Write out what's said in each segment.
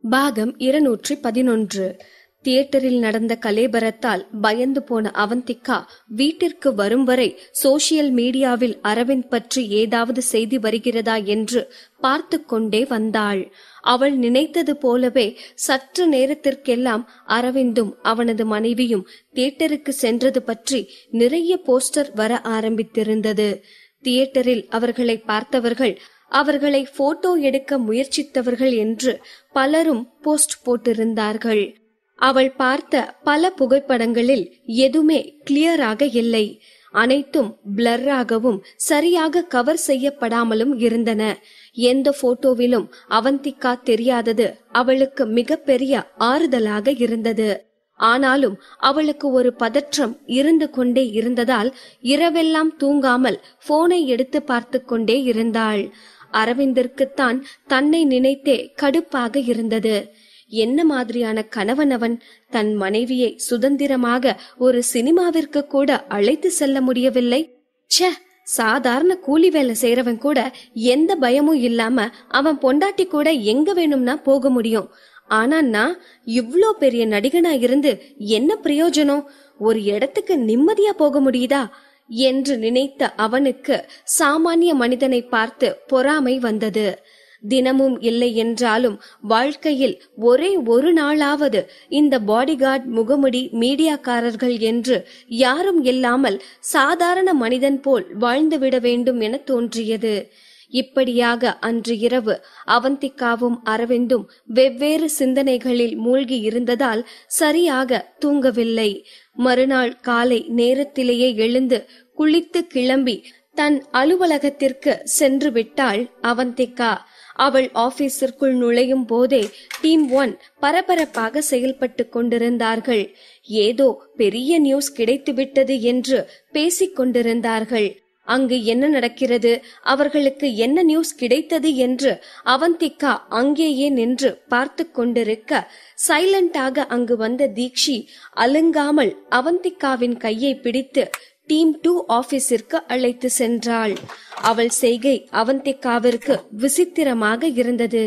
பாகம் 211. தியேட்டரில் நடந்த கலேபரத்தால் பயந்து போன அவந்திகா வீட்டிற்கு வரும் வரை சோசியல் மீடியாவில் அரவிந்த் பற்றி ஏதாவது செய்தி வருகிறதா என்று பார்த்து கொண்டே வந்தாள். அவள் நினைத்தது போலவே சற்று நேரத்திற்கெல்லாம் அரவிந்தும் அவனது மனைவியும் தியேட்டருக்கு சென்றது பற்றி நிறைய போஸ்டர் வர ஆரம்பித்திருந்தது. தியேட்டரில் அவர்களை பார்த்தவர்கள், அவர்களை போட்டோ எடுக்க முயற்சித்தவர்கள் என்று பலரும் போஸ்ட் போட்டிருந்தார்கள். அவள் பார்த்த பல புகைப்படங்களில் எதுவுமே கிளியராக இல்லை. அனைத்தும் பிளர்ராகவும் சரியாக கவர் செய்யப்படாமலும் இருந்தன. எந்த போட்டோவிலும் அவந்திகா தெரியாதது அவளுக்கு மிகப்பெரிய ஆறுதலாக இருந்தது. ஆனாலும் அவளுக்கு ஒரு பதற்றம் இருந்து கொண்டே இருந்ததால் இரவெல்லாம் தூங்காமல் போனை எடுத்து பார்த்து கொண்டே இருந்தாள். அரவிந்திற்குத்தான் தன்னை நினைத்தே கடுப்பாக இருந்தது. என்ன மாதிரியான கணவன் அவன்? தன் மனைவியை சுதந்திரமாக ஒரு சினிமாவிற்கு கூட அழைத்து செல்ல முடியவில்லை. ச்சே, சாதாரண கூலி வேலை செய்யறவன் கூட எந்த பயமும் இல்லாம அவன் பொண்டாட்டி கூட எங்க வேணும்னா போக முடியும். ஆனா நான் இவ்ளோ பெரிய நடிகனா இருந்து என்ன பிரயோஜனம்? ஒரு இடத்துக்கு நிம்மதியா போக முடியுதா என்று நினைத்த அவனுக்கு சாமானிய மனிதனை பார்த்து பொறாமை வந்தது. தினமும் இல்லை என்றாலும் வாழ்க்கையில் ஒரே ஒரு நாளாவது இந்த பாடிகார்ட், முகமுடி, மீடியாக்காரர்கள் என்று யாரும் இல்லாமல் சாதாரண மனிதன் போல் வாழ்ந்துவிட வேண்டும் என தோன்றியது. இப்படியாக அன்று இரவு அவந்திகாவும் அரவிந்தும் வெவ்வேறு சிந்தனைகளில் மூழ்கி இருந்ததால் சரியாக தூங்கவில்லை. மறுநாள் காலை நேரத்திலேயே எழுந்து குளித்து கிளம்பி தன் அலுவலகத்திற்கு சென்று விட்டாள் அவந்திகா. அவள் ஆபீஸிற்குள் நுழையும் போதே டீம் 1 பரபரப்பாக செயல்பட்டு கொண்டிருந்தார்கள். ஏதோ பெரிய நியூஸ் கிடைத்துவிட்டது என்று பேசிக் கொண்டிருந்தார்கள். அங்கு என்ன நடக்கிறது, அவர்களுக்கு என்ன நியூஸ் கிடைத்தது என்று அவந்திகா அங்கேயே நின்று பார்த்து கொண்டிருக்க, சைலண்டாக அங்கு வந்த தீக்ஷி அலுங்காமல் அவந்திகாவின் கையை பிடித்து டீம் 2 ஆபீஸிற்கு அழைத்து சென்றாள். அவள் செய்கை அவந்திகாவிற்கு விசித்திரமாக இருந்தது.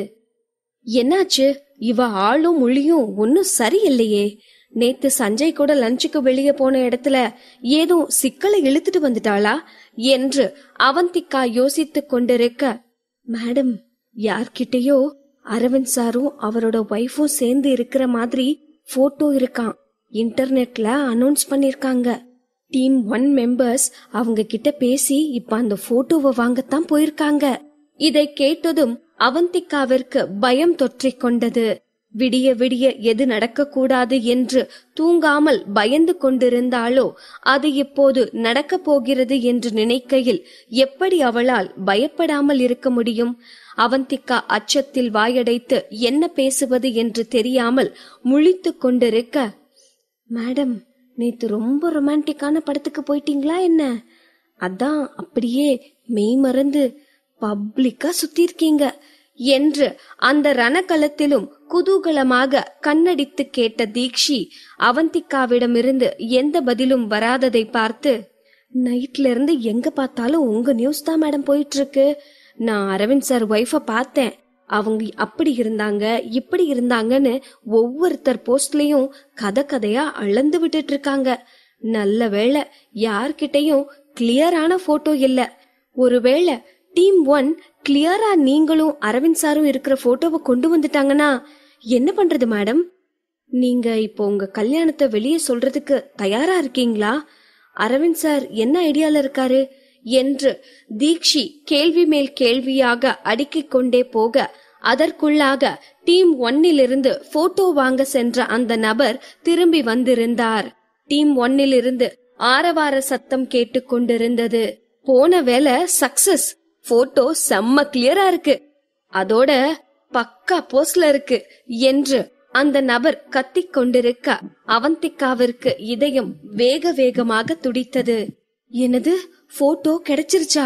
என்னாச்சு? இவ ஆளும் மொழியும் ஒன்னும் சரியில்லையே. நேத்து சஞ்சய் கூட லஞ்சுக்கு வெளியே போன இடத்துல ஏதோ சிக்கலை இழுத்துட்டு வந்துட்டாளா என்று அவந்திகா யோசித்துக் கொண்டிருக்க, மேடம், யார்கிட்டயோ அரவிந்த் சாரும் அவரோட வைஃபும் சேர்ந்து இருக்கிற மாதிரி போட்டோ இருக்கான், இன்டர்நெட்ல அனௌன்ஸ் பண்ணிருக்காங்க. டீம் 1 மெம்பர்ஸ் அவங்க கிட்ட பேசி இப்ப அந்த போட்டோவை வாங்கத்தான் போயிருக்காங்க. இதை கேட்டதும் அவந்திகாவிற்கு பயம் தொற்றிக் கொண்டது. விடிய விடிய எது நடக்க கூடாது என்று தூங்காமல் பயந்து கொண்டிருந்தாளோ அது இப்போது நடக்க போகிறது என்று நினைக்கையில் எப்படி அவளால் பயப்படாமல் இருக்க முடியும்? அவந்திகா அச்சத்தில் வாயடைத்து என்ன பேசுவது என்று தெரியாமல் முழித்து கொண்டிருக்க, மேடம், நேத்து ரொம்ப ரொமான்டிக்கான படத்துக்கு போயிட்டீங்களா என்ன? அதான் அப்படியே மெய் மறந்து பப்ளிக்கா சுத்தி இருக்கீங்க என்று அந்த ரணக்களத்திலும் குதூகலமாக கண்ணடித்து கேட்ட தீக்ஷி அவந்திகாவிடமிருந்து எந்த பதிலும் வராததை பார்த்து, நைட்ல இருந்து எங்க பார்த்தாலும் உங்க நியூஸ் தான் மேடம் போயிட்டு இருக்கு. நான் அரவிந்த் சார் ஒய்ஃப பார்த்தேன். அவங்க அப்படி இருந்தாங்க, இப்படி இருந்தாங்கன்னு ஒவ்வொருத்தர் போஸ்ட்லயும் கதையா அளந்து விட்டுட்டு இருக்காங்க. நல்ல வேளை யார்கிட்டையும் கிளியரான போட்டோ இல்ல. ஒருவேளை டீம் 1 கிளியரா நீங்களும் அரவிந்த் சாரும் இருக்கிற போட்டோவை கொண்டு வந்துட்டாங்கன்னா என்ன பண்றது மேடம்? நீங்க இப்போ உங்க கல்யாணத்தை வெளியே சொல்றதுக்கு தயாரா இருக்கீங்களா? அரவிந்த் சார் என்ன ஐடியால இருக்காரு என்று தீக்ஷி கேள்வி மேல் கேள்வியாக அடுக்கிக் கொண்டே போக, அதற்குள்ளாக டீம் 1 போட்டோ வாங்க சென்ற அந்த நபர் திரும்பி வந்திருந்தார். டீம் 1 ஆரவார சத்தம் கேட்டுக் கொண்டிருந்தது. போன வேலை சக்சஸ், போட்டோ செம்ம கிளியரா இருக்கு, அதோட பக்கா போஸ்ட்ல இருக்கு என்று அந்த நபர் கத்திக் கொண்டிருக்க அவந்திகாவிற்கு இதயம் வேக வேகமாக துடித்தது. என்னது, போட்டோ கிடைச்சிருச்சா?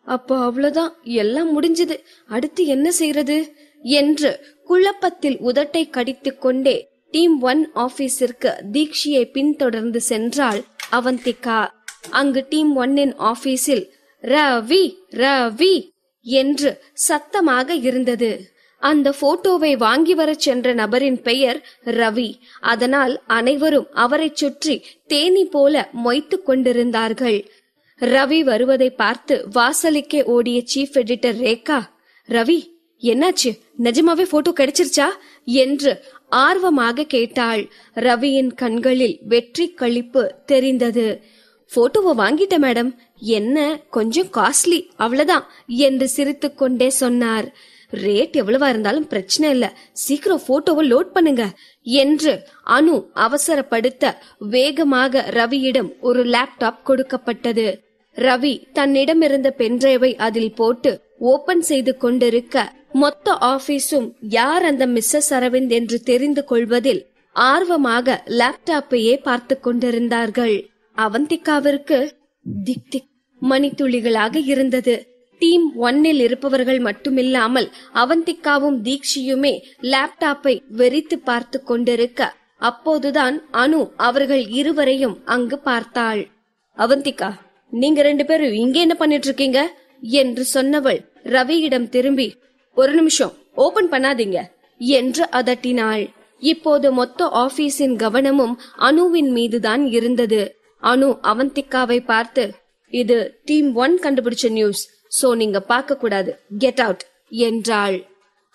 அப்போ அவ்வளவுதான், எல்லாம் முடிஞ்சது, அடுத்து என்ன செய்யறது என்று குழப்பத்தில் உதட்டை கடித்துக் கொண்டே டீம் 1 ஆபீஸிற்கு தீக்ஷியை பின்தொடர்ந்து சென்றாள் அவந்திகா. அங்கு டீம் 1 ஆபீஸில் ரவி ரவி என்று சத்தமாக இருந்தது. அந்த போட்டோவை வாங்கி வரச் சென்ற நபரின் பெயர் ரவி. அதனால் அனைவரும் அவரை சுற்றி தேனி போல மொய்த்து கொண்டிருந்தார்கள். ரவி வருவதை பார்த்து வாசலுக்கே ஓடிய சீஃப் எடிட்டர் ரேகா, ரவி என்னாச்சு, நிஜமாவே போட்டோ கிடைச்சிருச்சா என்று ஆர்வமாக கேட்டாள். ரவியின் கண்களில் வெற்றி களிப்பு தெரிந்தது. போட்டோவை வாங்கிட்ட மேடம், என்ன கொஞ்சம் காஸ்ட்லி அவ்வளவுதான் என்று சிரித்துக் கொண்டே சொன்னார். ரேட் எவ்வளவா இருந்தாலும் பிரச்சனை இல்ல, சீக்கிரம் போட்டோவை லோட் பண்ணுங்க என்று அனு அவசரப்படுத்த வேகமாக ரவியிடம் ஒரு லேப்டாப் கொடுக்கப்பட்டது. ரவி தன்னிடமிருந்த பென்டிரைவை அதில் போட்டு ஓபன் செய்து கொண்டிருக்க மொத்த ஆபீஸும் யார் அந்த மிஸ்ஸஸ் அரவிந்த் என்று தெரிந்து கொள்வதில் ஆர்வமாக லேப்டாப்பையே பார்த்து கொண்டிருந்தார்கள். அவந்திகாவிற்கு திக் திக் மணித்துளிகளாக இருந்தது. டீம் 1 இருப்பவர்கள் மட்டுமில்லாமல் அவந்திகாவும் தீக்ஷியுமே லேப்டாப்பை வெறித்து பார்த்து கொண்டிருக்க அப்போதுதான் அனு அவர்கள் இருவரையும் அங்கு பார்த்தாள். அவந்திகா, நீங்க 2 பேரும் இங்க என்ன பண்ணிட்டு இருக்கீங்க என்று சொன்னவள் ரவியிடம் திரும்பி, ஒரு நிமிஷம் ஓபன் பண்ணாதீங்க என்று அதட்டினாள். இப்போது மொத்த ஆபீஸின் கவனமும் அனுவின் மீதுதான் இருந்தது. அனு அவந்திகாவை பார்த்து, இது டீம் 1 கண்டுபிடிச்ச நியூஸ், சோ நீங்க பார்க்க கூடாது, கெட் அவுட் என்றாள்.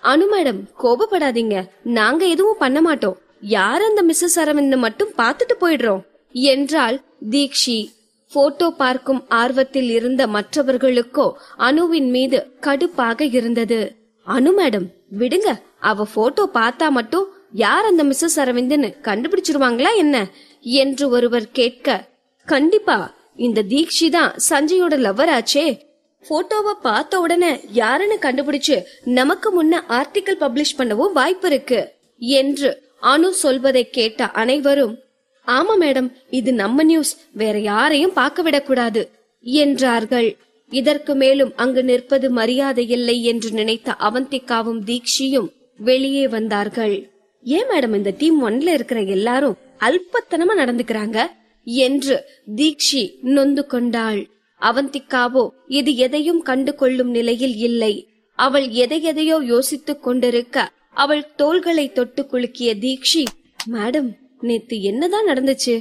அனு மேடம் கோபப்படாதீங்க, நாங்க எதுவும் பண்ண மாட்டோம், யார் அந்த மிஸ்ஸஸ் அரவிந்த் மட்டும் பார்த்துட்டு போயிடுறோம் என்றாள் தீக்ஷி. போட்டோ பார்க்கும் ஆர்வத்தில் இருந்த மற்றவர்களுக்கோ அனுவின் மீது கடுப்பாக இருந்தது. அனு மேடம் விடுங்க, அவ போட்டோ பார்த்தா மட்டும் யார் அந்த மிஸ்ஸஸ் அரவிந்த்னு கண்டுபிடிச்சிருவாங்களா என்ன என்று ஒருவர் கேட்க, கண்டிப்பா இந்த தீக்ஷி தான் சஞ்சயோட லவ்வர் ஆச்சே, போட்டோவை பார்த்த உடனே யாருன்னு கண்டுபிடிச்சு நமக்கு முன்ன ஆர்டிக்கல் பப்ளிஷ் பண்ணவும் வாய்ப்பு இருக்கு என்று அனு சொல்வதை கேட்ட அனைவரும், ஆமா மேடம், இது நம்ம நியூஸ், வேற யாரையும் பார்க்க விடக்கூடாது என்றார்கள். இதற்கு மேலும் அங்கு நிற்பது மரியாதை இல்லை என்று நினைத்த அவந்திகாவும் தீக்ஷியும் வெளியே வந்தார்கள். ஏன் மேடம் இந்த டீம் 1 இருக்கிற எல்லாரும் அல்பத்தனமா நடந்துக்கிறாங்க என்று தீக்ஷி நொந்து கொண்டாள். அவந்திகாவோ இது எதையும் கண்டு கொள்ளும் நிலையில் இல்லை. அவள் எதையோ யோசித்துக் கொண்டிருக்க அவள் தோள்களை தொட்டு குலுக்கிய தீக்ஷி, மேடம் நேத்து என்னதான் நடந்துச்சு,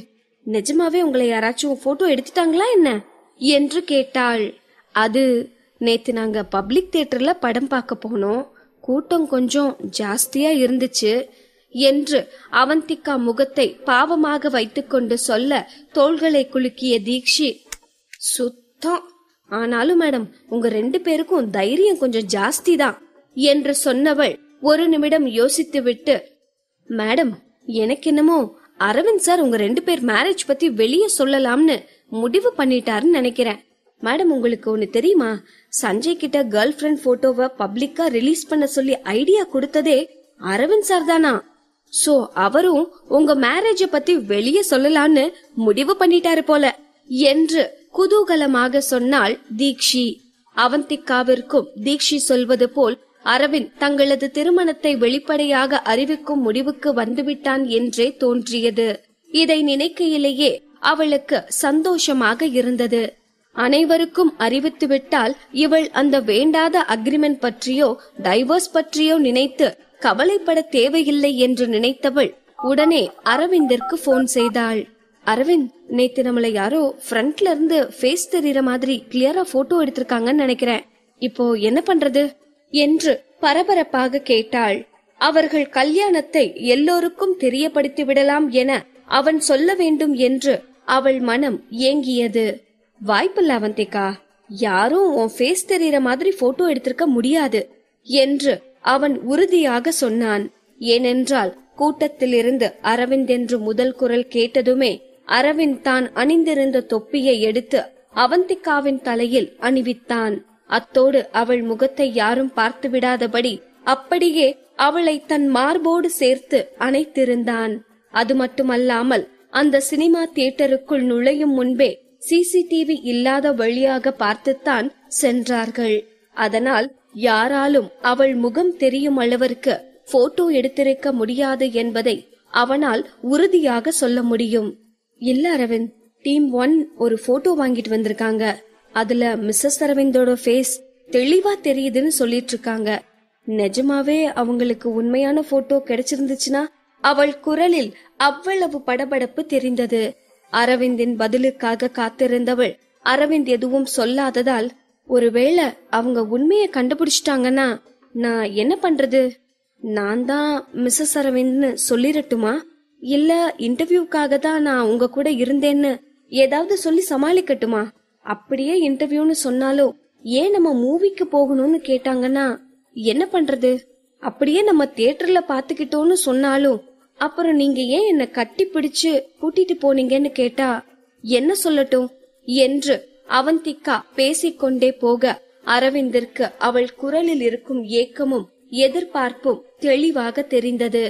நிஜமாவே உங்களை யாராச்சும் போட்டோ எடுத்துட்டாங்களா என்ன என்று கேட்டாள். அது நேத்து நாங்க பப்ளிக் தியேட்டர்ல படம் பார்க்க போனோம், கூட்டம் கொஞ்சம் ஜாஸ்தியா இருந்துச்சு என்று அவந்திகா முகத்தை பாவமாக வைத்துக்கொண்டு சொல்ல தோள்களை குலுக்கிய தீக்ஷி, சுத்தம், ஆனாலும் மேடம் உங்க 2 பேருக்கும் தைரியம் கொஞ்சம் ஜாஸ்தி தான் என்று சொன்னவள் ஒரு நிமிடம் யோசித்துவிட்டு, மேடம் எனக்கு என்னமோ அரவிந்த் சார் உங்க 2 பேர் மேரேஜ் பத்தி வெளியே சொல்லலாம்னு முடிவு பண்ணிட்டாருன்னு நினைக்கிறேன். மேடம் உங்களுக்கு ஒண்ணு தெரியுமா, சஞ்சய் கிட்ட கேர்ள் ஃபிரெண்ட் போட்டோவை பப்ளிக்கா ரிலீஸ் பண்ண சொல்லி ஐடியா கொடுத்ததே அரவிந்த் சார் தானா. சோ அவரும் உங்க மேரேஜ பத்தி வெளியே சொல்லலாம்னு முடிவு பண்ணிட்டாரு போல என்று குதூகலமாக சொன்னாள் தீக்ஷி. அவந்திகாவிற்கும் தீக்ஷி சொல்வது போல் அரவிந்த் தங்களது திருமணத்தை வெளிப்படையாக அறிவிக்கும் முடிவுக்கு வந்துவிட்டான் என்றே தோன்றியது. இதை நினைக்கையிலேயே அவளுக்கு சந்தோஷமாக இருந்தது. அனைவருக்கும் அறிவித்துவிட்டால் இவள் அந்த வேண்டாத அக்ரிமெண்ட் பற்றியோ டைவர்ஸ் பற்றியோ நினைத்து கவலைப்பட தேவையில்லை என்று நினைத்தவள் உடனே அரவிந்திற்கு போன் செய்தாள். அரவிந்த், நேத்து நம்மள யாரோ ஃப்ரண்ட்ல இருந்து ஃபேஸ் தெரியற மாதிரி கிளியரா போட்டோ எடுத்திருக்காங்கன்னு நினைக்கிறேன், இப்போ என்ன பண்றது என்று பரபரப்பாக கேட்டாள். அவர்கள் கல்யாணத்தை எல்லோருக்கும் தெரியப்படுத்தி விடலாம் என அவன் சொல்ல வேண்டும் என்று அவள் மனம் ஏங்கியது. வாய்ப்பில்ல அவந்திகா, யாரும் உன் ஃபேஸ் தெரியற மாதிரி போட்டோ எடுத்திருக்க முடியாது என்று அவன் உறுதியாக சொன்னான். ஏனென்றால் கூட்டத்திலிருந்து அரவிந்த் என்று முதல் குரல் கேட்டதுமே அரவிந்த் தான் அணிந்திருந்த தொப்பியை எடுத்து அவந்திகாவின் தலையில் அணிவித்தான். அத்தோடு அவள் முகத்தை யாரும் பார்த்து விடாதபடி அப்படியே அவளை தன் மார்போடு சேர்த்து அணைத்திருந்தான். அது மட்டுமல்லாமல் அந்த சினிமா தியேட்டருக்குள் நுழையும் முன்பே சிசிடிவி இல்லாத வழியாக பார்த்துத்தான் சென்றார்கள். அதனால் யாராலும் அவள் முகம் தெரியும் அளவிற்கு போட்டோ எடுத்திருக்க முடியாது என்பதை அவனால் உறுதியாக சொல்ல முடியும். இல்ல அரவிந்த், டீம் 1 ஒரு போட்டோ வாங்கிட்டு வந்திருக்காங்க, அதுல மிஸ்ஸஸ் அரவிந்தோட ஃபேஸ் தெளிவா தெரியுதுன்னு சொல்லிட்டு இருக்காங்க. நிஜமாவே அவங்களுக்கு உண்மையான போட்டோ கிடைச்சிருந்துச்சுன்னா? அவள் குரலில் அவ்வளவு படபடப்பு தெரிந்தது. அரவிந்தின் பதிலுக்காக காத்திருந்தவள் அரவிந்த் எதுவும் சொல்லாததால், ஒருவேளை அவங்க உண்மைய கண்டுபிடிச்சிட்டாங்கன்னா நான் என்ன பண்றது? நான் தான் மிஸ்ஸஸ் அரவிந்த்னு சொல்லிரட்டுமா? இல்ல இன்டர்வியூக்காக தான் நான் உங்க கூட இருந்தேன்னு ஏதாவது சொல்லி சமாளிக்கட்டுமா? அப்படியே இன்டர்வியூன்னு சொன்னாலும் ஏன் நம்ம மூவிக்கு போகணும்னு கேட்டாங்கன்னா என்ன பண்றது? அப்படியே நம்ம தியேட்டர்ல பாத்துக்கிட்டோம்னு சொன்னாலும் அப்புறம் நீங்க ஏன் என்ன கட்டி பிடிச்சு கூட்டிட்டு போனீங்கன்னு கேட்டா என்ன சொல்லட்டும் என்று அவந்திகா பேசிக்கொண்டே போக அரவிந்திற்கு அவள் குரலில் இருக்கும் ஏக்கமும் எதிர்பார்ப்பும் தெளிவாக தெரிந்தது.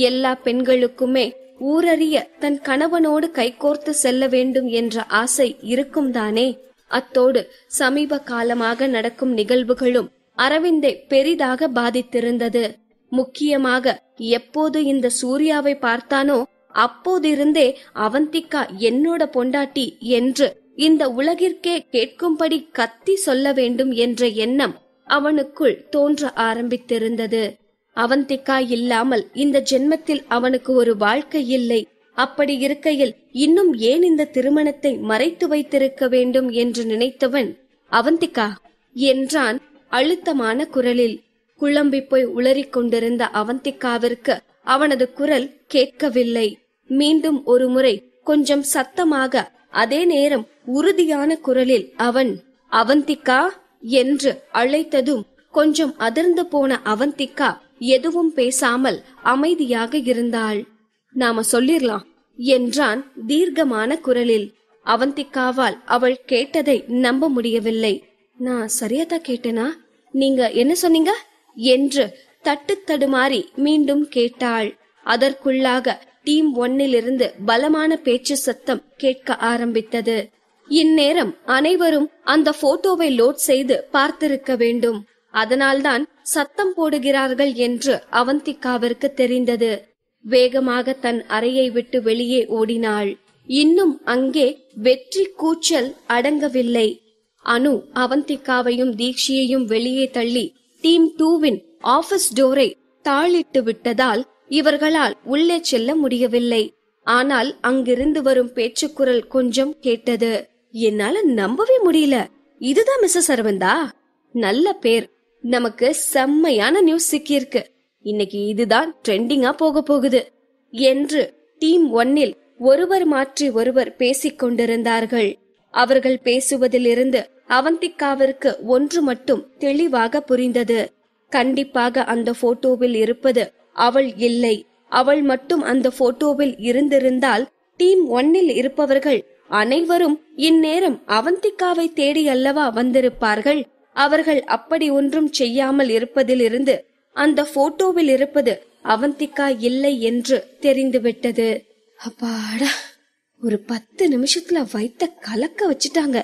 எல்லா பெண்களுக்குமே ஊரறிய தன் கணவனோடு கைகோர்த்து செல்ல வேண்டும் என்ற ஆசை இருக்கும் தானே. அத்தோடு சமீப காலமாக நடக்கும் நிகழ்வுகளும் அரவிந்தை பெரிதாக பாதித்திருந்தது. முக்கியமாக எப்போது இந்த சூர்யாவை பார்த்தானோ அப்போதிருந்தே அவந்திகா என்னோட பொண்டாட்டி என்று இந்த உலகிற்கே கேட்கும்படி கத்தி சொல்ல வேண்டும் என்ற எண்ணம் அவனுக்குள் தோன்ற ஆரம்பித்திருந்தது. அவந்திகா இல்லாமல் இந்த ஜென்மத்தில் அவனுக்கு ஒரு வாழ்க்கை இல்லை. அப்படி இருக்கையில் இன்னும் ஏன் இந்த திருமணத்தை மறைத்து வைத்திருக்க வேண்டும் என்று நினைத்தவன், அவந்திகா என்றான் அழுத்தமான குரலில். குழம்பி போய் உளறிக் கொண்டிருந்த அவந்திகாவிற்கு அவனது குரல் கேட்கவில்லை. மீண்டும் ஒரு முறை கொஞ்சம் சத்தமாக, அதே நேரம் உறுதியான குரலில் அவன் அவந்திகா என்று அழைத்ததும் கொஞ்சம் அதிர்ந்து போன அவந்திகா எதுவும் பேசாமல் அமைதியாக இருந்தாள். நாம சொல்லிரலாம் என்றான் தீர்க்கமான குரலில். அவந்திகாவால் அவள் கேட்டதை நம்ப முடியவில்லை. நான் சரியாதான் கேட்டேனா? நீங்க என்ன சொன்னீங்க என்று தட்டு தடுமாறி மீண்டும் கேட்டாள். அதற்குள்ளாக டீம் 1 பலமான பேச்சு சத்தம் கேட்க ஆரம்பித்தது. இந்நேரம் அனைவரும் அந்த போட்டோவை லோட் செய்து பார்த்திருக்க வேண்டும். அதனால்தான் சத்தம் போடுகிறார்கள் என்று அவந்திகாவிற்கு தெரிந்தது. வேகமாக தன் அறையை விட்டு வெளியே ஓடினாள். இன்னும் அங்கே வெற்றி கூச்சல் அடங்கவில்லை. அனு அவந்திகாவையும் தீக்ஷியையும் வெளியே தள்ளி டீம் 2 ஆபீஸ் டோரை தாளிட்டு விட்டதால் இவர்களால் உள்ளே செல்ல முடியவில்லை. ஆனால் அங்கிருந்து வரும் பேச்சுக்குரல் கொஞ்சம் கேட்டது. என்னால நம்பவே முடியல. இதுதான் மிஸ்ஸஸ் அரவிந்தா? நல்ல பேர். நமக்கு செம்மையான நியூஸ் சிக்கியிருக்கு. இன்னைக்கு இதுதான் ட்ரெண்டிங்கா போக போகுது என்று டீம் 1 ஒருவர் மாற்றி ஒருவர் பேசிக் கொண்டிருந்தார்கள். அவர்கள் பேசுவதிலிருந்து அவந்திகாவிற்கு ஒன்று மட்டும் தெளிவாக புரிந்தது. கண்டிப்பாக அந்த போட்டோவில் இருப்பது அவள் இல்லை. அவள் மட்டும் அந்த போட்டோவில் இருந்திருந்தால் டீம் 1 இருப்பவர்கள் அனைவரும் இந்நேரம் அவந்திகாவை தேடி அல்லவா வந்திருப்பார்கள். அவர்கள் அப்படி ஒன்றும் செய்யாமல் இருப்பதிலிருந்து அந்த போட்டோவில் இருப்பது அவந்திகா இல்லை என்று தெரிந்துவிட்டது. அப்பாடா, ஒரு 10 நிமிஷத்துல வைத்த கலக்க வச்சிட்டாங்க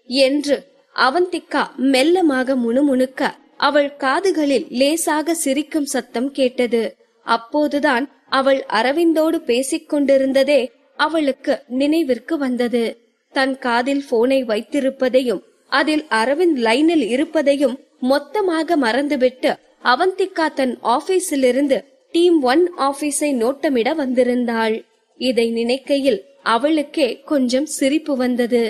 என்று அவந்திகா மெல்லமாக முணுமுணுக்க அவள் காதுகளில் லேசாக சிரிக்கும் சத்தம் கேட்டது. அப்போதுதான் அவள் அரவிந்தோடு பேசிக் கொண்டிருந்ததே அவளுக்கு நினைவிற்கு வந்தது. தன் காதில் போனை வைத்திருப்பதையும் அதில் அரவிந்த் லைனில் இருப்பதையும் மொத்தமாக மறந்துவிட்டு அவந்திகா தன் ஆபீஸிலிருந்து டீம் 1 ஆபீஸை நோட்டமிட வந்திருந்தாள். இதை நினைக்கையில் அவளுக்கே கொஞ்சம் சிரிப்பு வந்தது.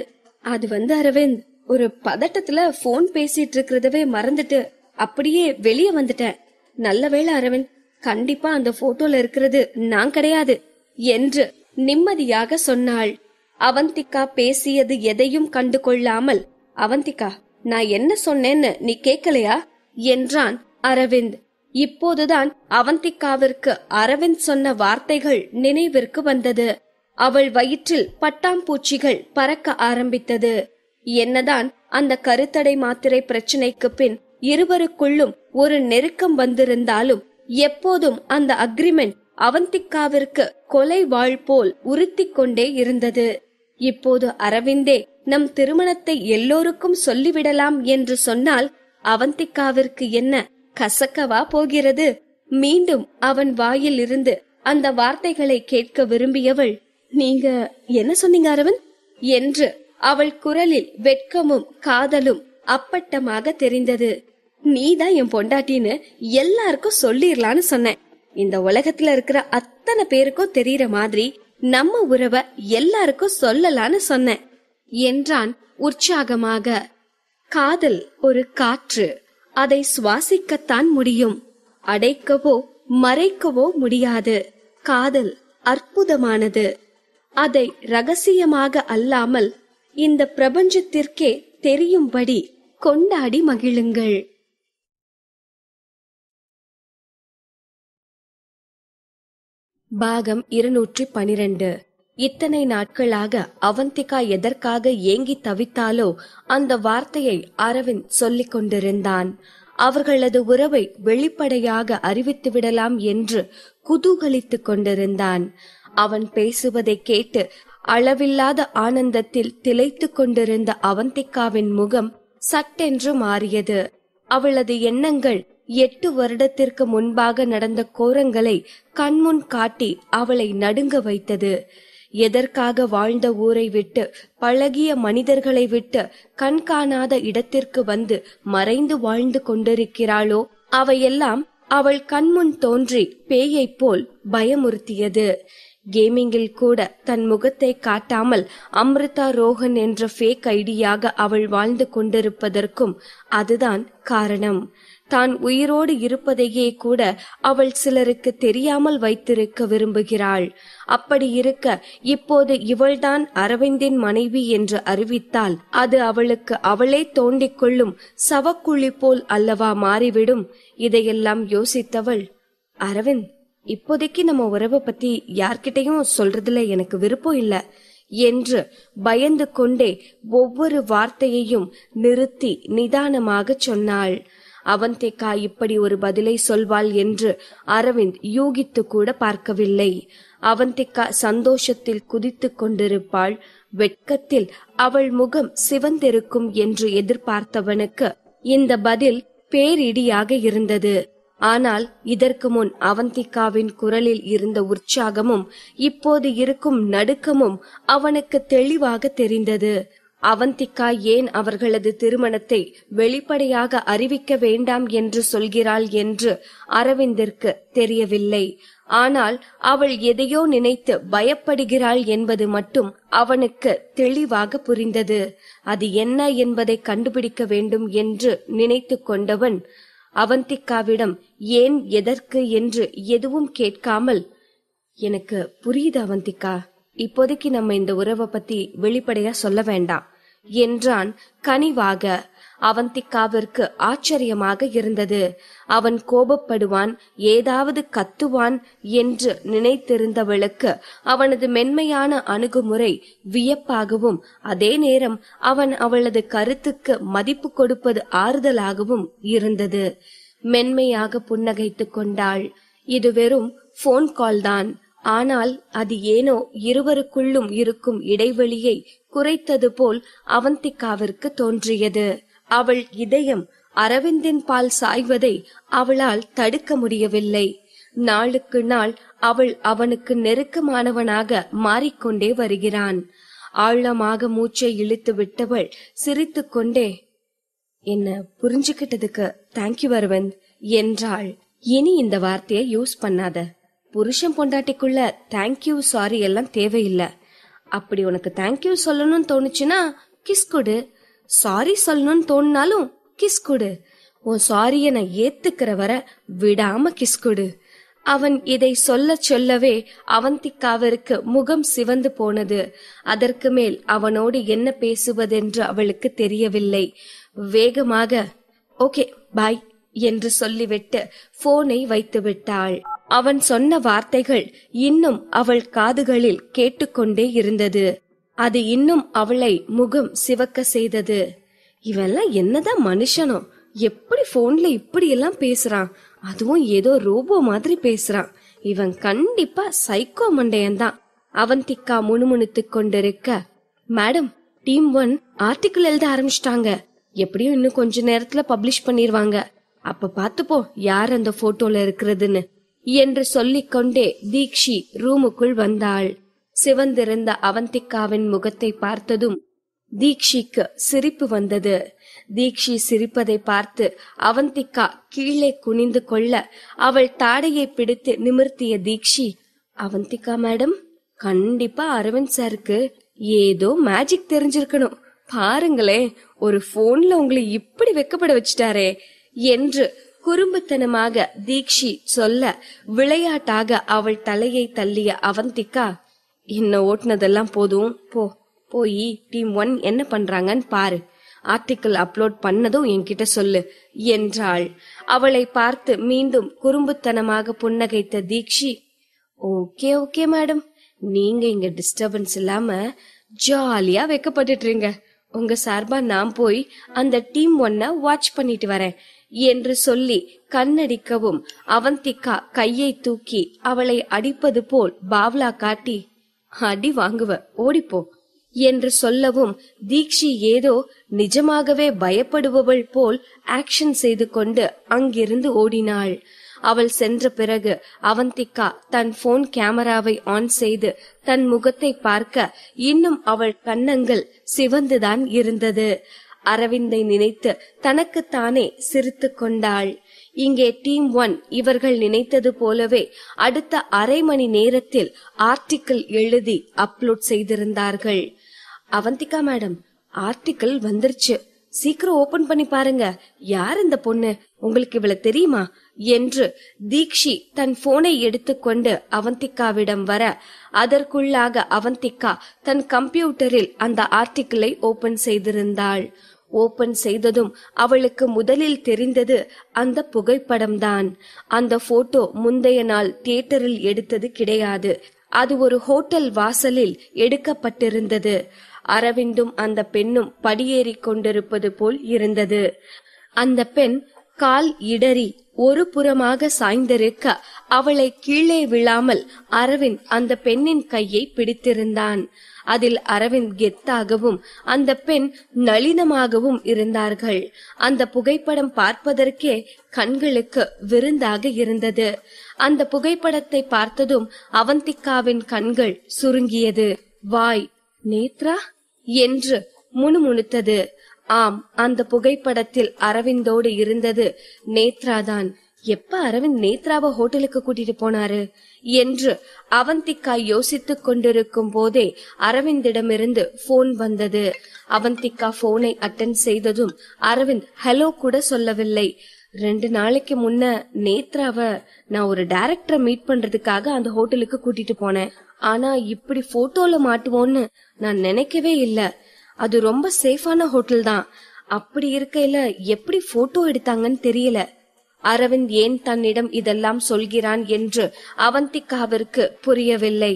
அது அரவிந்த், ஒரு பதட்டத்துல போன் பேசிட்டு இருக்கிறதவே மறந்துட்டு அப்படியே வெளியே வந்துட்டேன். நல்ல வேளை அரவிந்த், கண்டிப்பா அந்த போட்டோல இருக்கிறது நான் கிடையாது என்று நிம்மதியாக சொன்னாள். அவந்திகா பேசியது எதையும் கண்டு கொள்ளாமல், அவந்திகா, நான் என்ன சொன்னேன்னு நீ கேட்கலையா என்றான் அரவிந்த். இப்போதுதான் அவந்திகாவிற்கு அரவிந்த் சொன்ன வார்த்தைகள் நினைவிற்கு வந்தது. அவள் வயிற்றில் பட்டாம்பூச்சிகள் பறக்க ஆரம்பித்தது. என்னதான் அந்த கருத்தடை மாத்திரை பிரச்சனைக்கு பின் இருவருக்குள்ளும் ஒரு நெருக்கம் வந்திருந்தாலும் எப்போதும் அந்த அக்ரிமெண்ட் அவந்திகாவிற்கு கொலை வாழ் போல் உறுத்திக் கொண்டே இருந்தது. இப்போது அரவிந்தே நம் திருமணத்தை எல்லோருக்கும் சொல்லிவிடலாம் என்று சொன்னால் அவந்திகாவிற்கு என்ன கசக்கவா போகிறது? மீண்டும் அவன் வாயில் இருந்து அந்த வார்த்தைகளை கேட்க விரும்பியவள், நீங்க என்ன சொன்னீங்க அரவிந்த் என்று அவள் குரலில் வெட்கமும் காதலும் அப்பட்டமாக தெரிந்தது. நீதான் என் பொண்டாட்டின்னு எல்லாருக்கும் சொல்லிரலான்னு சொன்னேன். இந்த உலகத்துல இருக்கிற அத்தனை பேருக்கும் தெரியற மாதிரி நம்ம உறவை எல்லாருக்கும் சொல்லலான்னு சொன்னேன் என்றான் உற்சாகமாக. காதல் ஒரு காற்று, அதை சுவாசிக்கத்தான் முடியும், அடைக்கவோ மறைக்கவோ முடியாது. காதல் அற்புதமானது. அதை ரகசியமாக அல்லாமல் இந்த பிரபஞ்சத்திற்கே தெரியும்படி கொண்டாடி மகிழுங்கள். பாகம் 212. இத்தனை நாட்களாக அவந்திகா எதற்காக ஏங்கி தவித்தாலோ அந்த வார்த்தையை அரவிந்த் சொல்லிக் கொண்டிருந்தான். அவர்களது உறவை வெளிப்படையாக அறிவித்து விடலாம் என்று குதூகலித்துக் கொண்டிருந்தான். அவன் பேசுவதை கேட்டு அளவில்லாத ஆனந்தத்தில் திளைத்துக் கொண்டிருந்த அவந்திகாவின் முகம் சட்டென்று மாறியது. அவளது எண்ணங்கள் 8 வருடத்திற்கு முன்பாக நடந்த கோரங்களை கண்முன் காட்டி அவளை நடுங்க வைத்தது. எதற்காக வாழ்ந்த ஊரை விட்டு, பழகிய மனிதர்களை விட்டு, கண்காணாத இடத்திற்கு வந்து மறைந்து வாழ்ந்து கொண்டிருக்கிறாளோ அவையெல்லாம் அவள் கண்முன் தோன்றி பேயைப் போல் பயமுறுத்தியது. கேமிங்கில் கூட தன் முகத்தை காட்டாமல் அம்ரிதா ரோஹன் என்ற ஃபேக் ஐடியாக அவள் வாழ்ந்து கொண்டிருப்பதற்கும் அதுதான் காரணம். தான் உயிரோடு இருப்பதையே கூட அவள் சிலருக்கு தெரியாமல் வைத்திருக்க விரும்புகிறாள். அப்படி இருக்க இப்போது இவள்தான் அரவிந்தின் மனைவி என்று அறிவித்தால் அது அவளுக்கு அவளே தோண்டிக் கொள்ளும் சவக்குழி போல் அல்லவா மாறிவிடும். இதையெல்லாம் யோசித்தவள், அரவிந்த், இப்போதைக்கு நம்ம உறவை பத்தி யார்கிட்டையும் சொல்றதுல எனக்கு விருப்பம் இல்ல என்று பயந்து கொண்டே ஒவ்வொரு வார்த்தையையும் நிறுத்தி நிதானமாக சொன்னாள். அவந்திகா இப்படி ஒரு பதிலை சொல்வாள் என்று அரவிந்த் யூகித்து கூட பார்க்கவில்லை. அவந்திகா சந்தோஷத்தில் குதித்து கொண்டிருப்பாள். வெட்கத்தில் அவள் முகம் சிவந்திருக்கும் என்று எதிர்பார்த்தவனுக்கு இந்த பதில் பேரிடியாக இருந்தது. ஆனால் இதற்கு முன் அவந்திகாவின் குரலில் இருந்த உற்சாகமும் இப்போது இருக்கும் நடுக்கமும் அவனுக்கு தெளிவாக தெரிந்தது. அவந்திகா ஏன் அவர்களது திருமணத்தை வெளிப்படையாக அறிவிக்க வேண்டாம் என்று சொல்கிறாள் என்று அரவிந்திற்கு தெரியவில்லை. ஆனால் அவள் எதையோ நினைத்து பயப்படுகிறாள் என்பது மட்டும் அவனுக்கு தெளிவாக புரிந்தது. அது என்ன என்பதை கண்டுபிடிக்க வேண்டும் என்று நினைத்து கொண்டவன் அவந்திகாவிடம் ஏன், எதற்கு என்று எதுவும் கேட்காமல், எனக்கு புரியுது அவந்திகா, இப்போதைக்கு நம்ம இந்த உறவை பத்தி வெளிப்படையா சொல்ல வேண்டாம் என்றான் கனிவாக. அவந்திகாவிற்கு ஆச்சரியமாக இருந்தது. அவன் கோபப்படுவான், ஏதாவது கத்துவான் என்று நினைத்திருந்தவளுக்கு அவனது மென்மையான அணுகுமுறை வியப்பாகவும் அதே நேரம் அவன் அவளது கருத்துக்கு மதிப்பு கொடுப்பது ஆறுதலாகவும் இருந்தது. மென்மையாக புன்னகைத்துக் கொண்டாள். இது வெறும் போன் கால் தான். ஆனால் அது ஏனோ இருவருக்குள்ளும் இருக்கும் இடைவெளியை குறைத்தது போல் அவந்திகாவிற்கு தோன்றியது. அவள் இதயம் அரவிந்தின் பால் சாய்வதை அவளால் தடுக்க முடியவில்லை. நாளுக்கு நாள் அவள் அவனுக்கு நெருக்கமானவனாக மாறிக்கொண்டே வருகிறான். ஆழமாக மூச்சை இழுத்து விட்டவள் சிரித்து கொண்டே, என்ன புரிஞ்சுக்கிட்டதுக்கு தேங்க்யூ அரவிந்த் என்றாள். இனி இந்த வார்த்தையை யூஸ் பண்ணாத. புருஷன் பொண்டாட்டிக்குள்ள தேங்க்யூ சாரி எல்லாம் தேவையில்லை. அப்படி உனக்கு தேங்க்யூ சொல்லணும்னு தோணுச்சுன்னா கிஸ் கொடு, சாரி சொல்லணும்னு தோணுனாலும் கிஸ் கொடு. உன் சாரிய நான் ஏத்துக்கிற வர விடாம கிஸ் கொடு. அவன் இதை சொல்ல சொல்லவே அவந்திகாவிற்கு முகம் சிவந்து போனது. அதற்கு மேல் அவனோடு என்ன பேசுவதென்று அவளுக்கு தெரியவில்லை. வேகமாக ஓகே பாய் என்று சொல்லிவிட்டு போனை வைத்து விட்டாள். அவன் சொன்ன வார்த்தைகள் இன்னும் அவள் காதுகளில் கேட்டுக்கொண்டே இருந்தது. அது இன்னும் அவளை முகம் சிவக்க செய்தது. இவெல்லாம் என்னதான் மனுஷனோ, எப்படி போன்ல இப்படி எல்லாம் பேசுறான், அதுவும் ஏதோ ரோபோ மாதிரி பேசுறான். இவன் கண்டிப்பா சைக்கோ மண்டையன்தான். அவந்திகா முணுமுணுத்துக் கொண்டிருக்க, மேடம், டீம் 1 ஆர்டிகிள் எழுத ஆரம்பிச்சிட்டாங்க. எப்படியும் இன்னும் கொஞ்ச நேரத்துல பப்ளிஷ் பண்ணிருவாங்க. அப்ப பாத்துப்போ யார் அந்த போட்டோல இருக்கிறதுன்னு என்று சொல்லிக் கொண்டே தீக்ஷி ரூமுக்குள் வந்தாள். சிவந்திருந்த அவந்திகாவின் முகத்தை பார்த்ததும் தீக்ஷிக்கு சிரிப்பு வந்தது. தீக்ஷி சிரிப்பதை பார்த்து அவந்திகா கீழே குனிந்து கொள்ள அவள் தாடையை பிடித்து நிமிர்த்திய தீக்ஷி, அவந்திகா மேடம், கண்டிப்பா அரவிந்த் சாருக்கு ஏதோ மேஜிக் தெரிஞ்சிருக்கணும். பாருங்களே, ஒரு போன்ல உங்களை இப்படி வெக்கப்பட வச்சிட்டாரே என்று குறும்புத்தனமாக தீக்ஷி சொல்ல விளையாட்டாக அவள் தலையை தள்ளிய அவந்திகா, என்ன ஓட்டுனதெல்லாம் போதும், போய் டீம் 1 என்ன பண்றாங்கன்னு பாரு, ஆர்டிக்கிள் அப்லோட் பண்ணதும் என்கிட்ட சொல்லு என்றாள். அவளை பார்த்து மீண்டும் குறும்புத்தனமாக புன்னகைத்த தீக்ஷி, ஓகே ஓகே மேடம், நீங்க இங்க டிஸ்டர்பன்ஸ் இல்லாம ஜாலியா வைக்கப்பட்டுறீங்க. உங்க சார்பா நான் போய் அந்த டீம் 1 வாட்ச் பண்ணிட்டு வரேன் என்று சொல்லி கண்ணடிக்கவும் அவந்திகா கையை தூக்கி அவளை அடிப்பது போல் பாவ்லா காட்டி, அடி வாங்குவ, ஓடிப்போ என்று சொல்லவும் தீக்ஷி ஏதோ நிஜமாகவே பயப்படுபவள் போல் ஆக்ஷன் செய்து கொண்டு அங்கிருந்து ஓடினாள். அவள் சென்ற பிறகு அவந்திகா தன் போன் கேமராவை ஆன் செய்து தன் முகத்தை பார்க்க இன்னும் அவள் கன்னங்கள் சிவந்துதான் இருந்தது. அரவிந்தை நினைத்து தனக்குத்தானே சிரித்து கொண்டாள். இங்கே டீம் 1 இவர்கள் நினைத்தது போலவே அடுத்த அரை மணி நேரத்தில் ஆர்டிக்கிள் எழுதி அப்லோட் செய்திருந்தார்கள். அவந்திகா மேடம், ஆர்டிக்கிள் வந்துருச்சு, சீக்கிரம் ஓபன் பண்ணி பாருங்க, யார் இந்த பொண்ணு, உங்களுக்கு இவ்வளவு தெரியுமா என்று தீக்ஷி தன் போனை எடுத்துக்கொண்டு அவந்திகாவிடம் வர அதற்குள்ளாக அவந்திகா தன் கம்ப்யூட்டரில் அந்த ஆர்டிக்கிளை ஓபன் செய்திருந்தாள். ஓபன் செய்ததும் அவளுக்கு முதலில் தெரிந்தது அந்த புகைப்படம்தான். அந்த போட்டோ முந்தைய நாள் தியேட்டரில் எடுத்தது கிடையாது. அது ஒரு ஹோட்டல் வாசலில் எடுக்கப்பட்டிருந்தது. அரவிந்தும் அந்த பெண்ணும் படியேறி கொண்டிருப்பது போல் இருந்தது. அந்த பெண் கால் இடறி ஒரு புறமாக சாய்ந்திருக்க அவளை கீழே விழாமல் அரவிந்த் அந்த பெண்ணின் கையை பிடித்திருந்தான். அதில் அரவிந்த் கெத்தாகவும் அந்த பெண் நளினமாகவும் இருந்தார்கள். அந்த புகைப்படம் பார்ப்பதற்கே கண்களுக்கு விருந்தாக இருந்தது. அந்த புகைப்படத்தை பார்த்ததும் அவந்திகாவின் கண்கள் சுருங்கியது. வாய் நேத்ரா என்று முணுமுணுத்தது. ஆம், அந்த புகைப்படத்தில் அரவிந்தோடு இருந்தது நேத்ராதான். எப்ப அரவிந்த் நேத்ராவை ஹோட்டலுக்கு கூட்டிட்டு போனாரு என்று அவந்திகா யோசித்துக் கொண்டிருக்கும் போதே அரவிந்திடமிருந்து போன் வந்தது. அவந்திகா போனை அட்டெண்ட் செய்ததும் அரவிந்த் ஹலோ கூட சொல்லவில்லை. 2 நாளைக்கு முன்ன நேத்ராவை நான் ஒரு டைரக்டரை மீட் பண்றதுக்காக அந்த ஹோட்டலுக்கு கூட்டிட்டு போனேன். ஆனா இப்படி போட்டோல மாட்டுவோன்னு நான் நினைக்கவே இல்ல. அது ரொம்ப சேஃபான ஹோட்டல் தான். அப்படி இருக்கையில எப்படி போட்டோ எடுத்தாங்கன்னு தெரியல. அரவிந்த் ஏன் தன்னிடம் இதெல்லாம் சொல்கிறான் என்று அவந்திகாவிற்கு புரியவில்லை.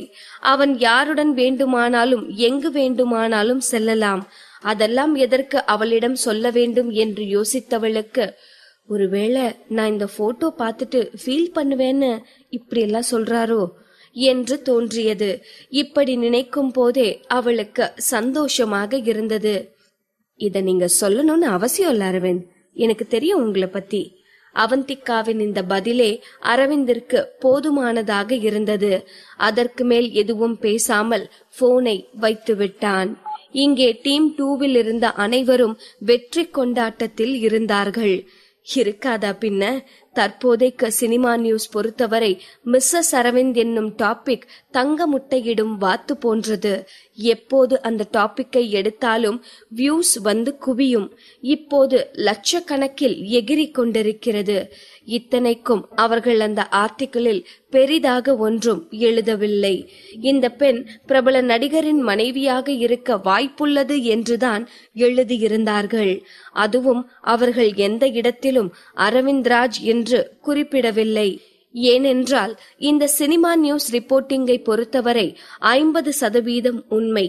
அவன் யாருடன் வேண்டுமானாலும் எங்கு வேண்டுமானாலும் செல்லலாம். அதெல்லாம் எதற்கு அவளிடம் சொல்ல வேண்டும் என்று யோசித்தவளுக்கு, ஒருவேளை நான் இந்த போட்டோ பார்த்துட்டு ஃபீல் பண்ணுவேன்னு இப்படி எல்லாம் சொல்றாரோ என்று தோன்றியது. இப்படி நினைக்கும் போதே அவளுக்கு சந்தோஷமாக இருந்தது. இத நீங்க சொல்லணும்னு அவசியம் இல்ல அரவிந்த், எனக்கு தெரியும் உங்களை பத்தி. அவந்திகாவின் இந்த பதிலே அரவிந்திற்கு போதுமானதாக இருந்தது. அதற்கு மேல் எதுவும் பேசாமல் போனை வைத்து விட்டான். இங்கே டீம் 2வில் இருந்த அனைவரும் வெற்றி கொண்டாட்டத்தில் இருந்தார்கள். இருக்காதா பின்ன. தற்போதைக்கு சினிமா நியூஸ் பொறுத்தவரை மிஸ்ஸஸ் அரவிந்த் என்னும் டாபிக் தங்க முட்டையிடும் வாத்து போன்றது. எப்போது அந்த டாபிக்கை எடுத்தாலும் வியூஸ் வந்து குவியும். இப்போது லட்சக்கணக்கில் எகிரி கொண்டிருக்கிறது. இத்தனைக்கும் அவர்கள் அந்த ஆர்டிக்கிளில் பெரிதாக ஒன்றும் எழுதவில்லை. இந்த பெண் பிரபல நடிகரின் மனைவியாக இருக்க வாய்ப்புள்ளது என்றுதான் எழுதியிருந்தார்கள். அதுவும் அவர்கள் எந்த இடத்திலும் அரவிந்த்ராஜ் என்று குறிப்பிடவில்லை. ஏனென்றால் இந்த சினிமா நியூஸ் ரிப்போர்ட்டிங்கை பொறுத்தவரை 50% உண்மை,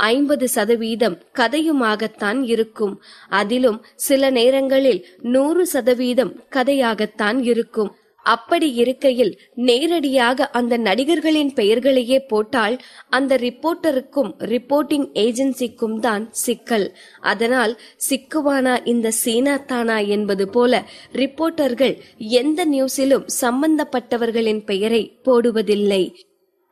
50% கதையுமாகத்தான் இருக்கும். அதிலும் சில நேரங்களில் 100% கதையாகத்தான் இருக்கும். அப்படி இருக்கையில் நேரடியாக அந்த நடிகர்களின் பெயர்களையே போட்டால் அந்த ரிப்போர்ட்டருக்கும் ரிப்போர்ட்டிங் ஏஜென்சிக்கும் தான் சிக்கல். அதனால் சிக்குவானா இந்த சீனா தானா என்பது போல ரிப்போர்ட்டர்கள் எந்த நியூஸிலும் சம்பந்தப்பட்டவர்களின் பெயரை போடுவதில்லை.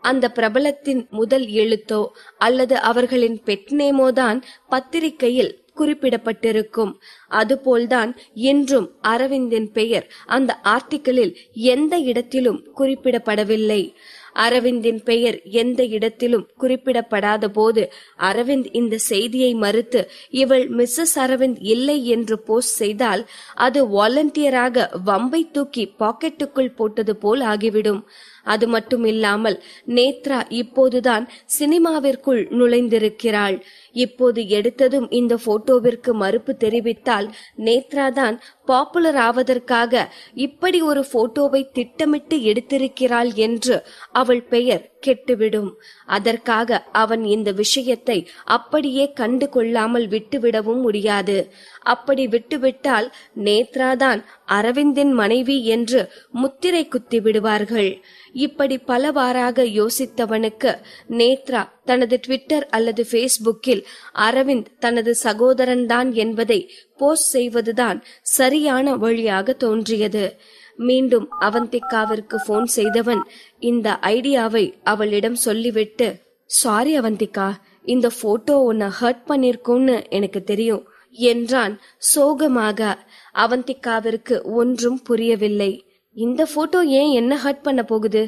அந்த பிரபலத்தின் முதல் எழுத்தோ அல்லது அவர்களின் பெட் நேமோதான் பத்திரிகையில் குறிப்பிடப்பட்டிருக்கும். அதுபோல்தான் இன்றும் அரவிந்தின் பெயர் அந்த ஆர்டிக்கிளில் எந்த இடத்திலும் குறிப்பிடப்படவில்லை. அரவிந்தின் பெயர் எந்த இடத்திலும் குறிப்பிடப்படாத போது அரவிந்த் இந்த செய்தியை மறுத்து இவள் மிஸ்ஸஸ் அரவிந்த் இல்லை என்று போஸ்ட் செய்தால் அது வாலண்டியராக வம்பை தூக்கி பாக்கெட்டுக்குள் போட்டது போல் ஆகிவிடும். அது மட்டும் இல்லாமல் நேத்ரா இப்போதுதான் சினிமாவிற்குள் நுழைந்திருக்கிறாள். இப்போது எடுத்ததும் இந்த போட்டோவிற்கு மறுப்பு தெரிவித்தால் நேத்ரா தான் பாப்புலர் ஆவதற்காக இப்படி ஒரு போட்டோவை திட்டமிட்டு எடுத்திருக்கிறாள் என்று அவள் பெயர் கெட்டுவிடும். அதற்காக அவன் இந்த விஷயத்தை அப்படியே கண்டு கொள்ளாமல் விட்டுவிடவும் முடியாது. அப்படி விட்டுவிட்டால் நேத்ராதான் அரவிந்தின் மனைவி என்று முத்திரை குத்தி விடுவார்கள். இப்படி பலவாறாக யோசித்தவனுக்கு நேத்ரா தனது ட்விட்டர் அல்லது ஃபேஸ்புக்கில் அரவிந்த் தனது சகோதரன்தான் என்பதை போஸ்ட் செய்வதுதான் சரியான வழியாக தோன்றியது. மீண்டும் அவந்திகாவிற்கு போன் செய்தவன் இந்த ஐடியாவை அவளிடம் சொல்லிவிட்டு, சாரி அவந்திகா, இந்த போட்டோ உன்னை ஹர்ட் பண்ணிருக்கும்னு எனக்கு தெரியும் என்றான் சோகமாக. அவந்திகாவிற்கு ஒன்றும் புரியவில்லை. இந்த போட்டோ ஏன் என்ன ஹர்ட் பண்ண போகுது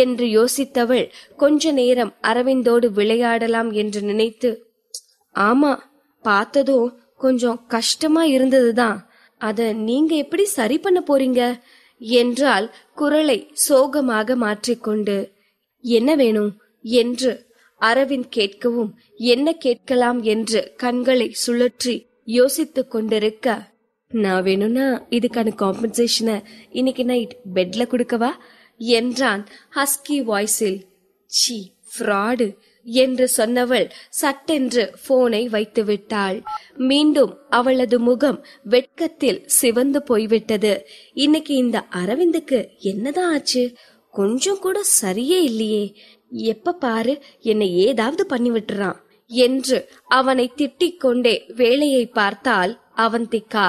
என்று யோசித்தவள் கொஞ்ச நேரம் அரவிந்தோடு விளையாடலாம் என்று நினைத்து, ஆமா, பார்த்ததும் கொஞ்சம் கஷ்டமா இருந்ததுதான், அத நீங்க எப்படி சரி பண்ண போறீங்க என்றால் குரலை சோகமாக மாற்றிக்கொண்டு. என்ன வேணும் என்று அரவிந்த் கேட்கவும் என்ன கேட்கலாம் என்று கண்களை சுழற்றி யோசித்துக் கொண்டிருக்க, நான் வேணும்னா இதுக்கான காம்பன்சேஷனை இன்னைக்கு நைட் பெட்ல கொடுக்கவா என்றான் ஹஸ்கி வாய்ஸில். சி ஃப்ராடு என்று சொன்னவள் சட்டென்று போனை வைத்து விட்டாள். மீண்டும் அவளது முகம் வெட்கத்தில் சிவந்து போய்விட்டது. இன்னைக்கு இந்த அரவிந்துக்கு என்னதான் ஆச்சு? கொஞ்சம் கூட சரியே இல்லையே. எப்ப பாரு என்னை ஏதாவது பண்ணி விட்டுறான் என்று அவனை திட்டிக் கொண்டே வேலையை பார்த்தாள் அவந்திகா.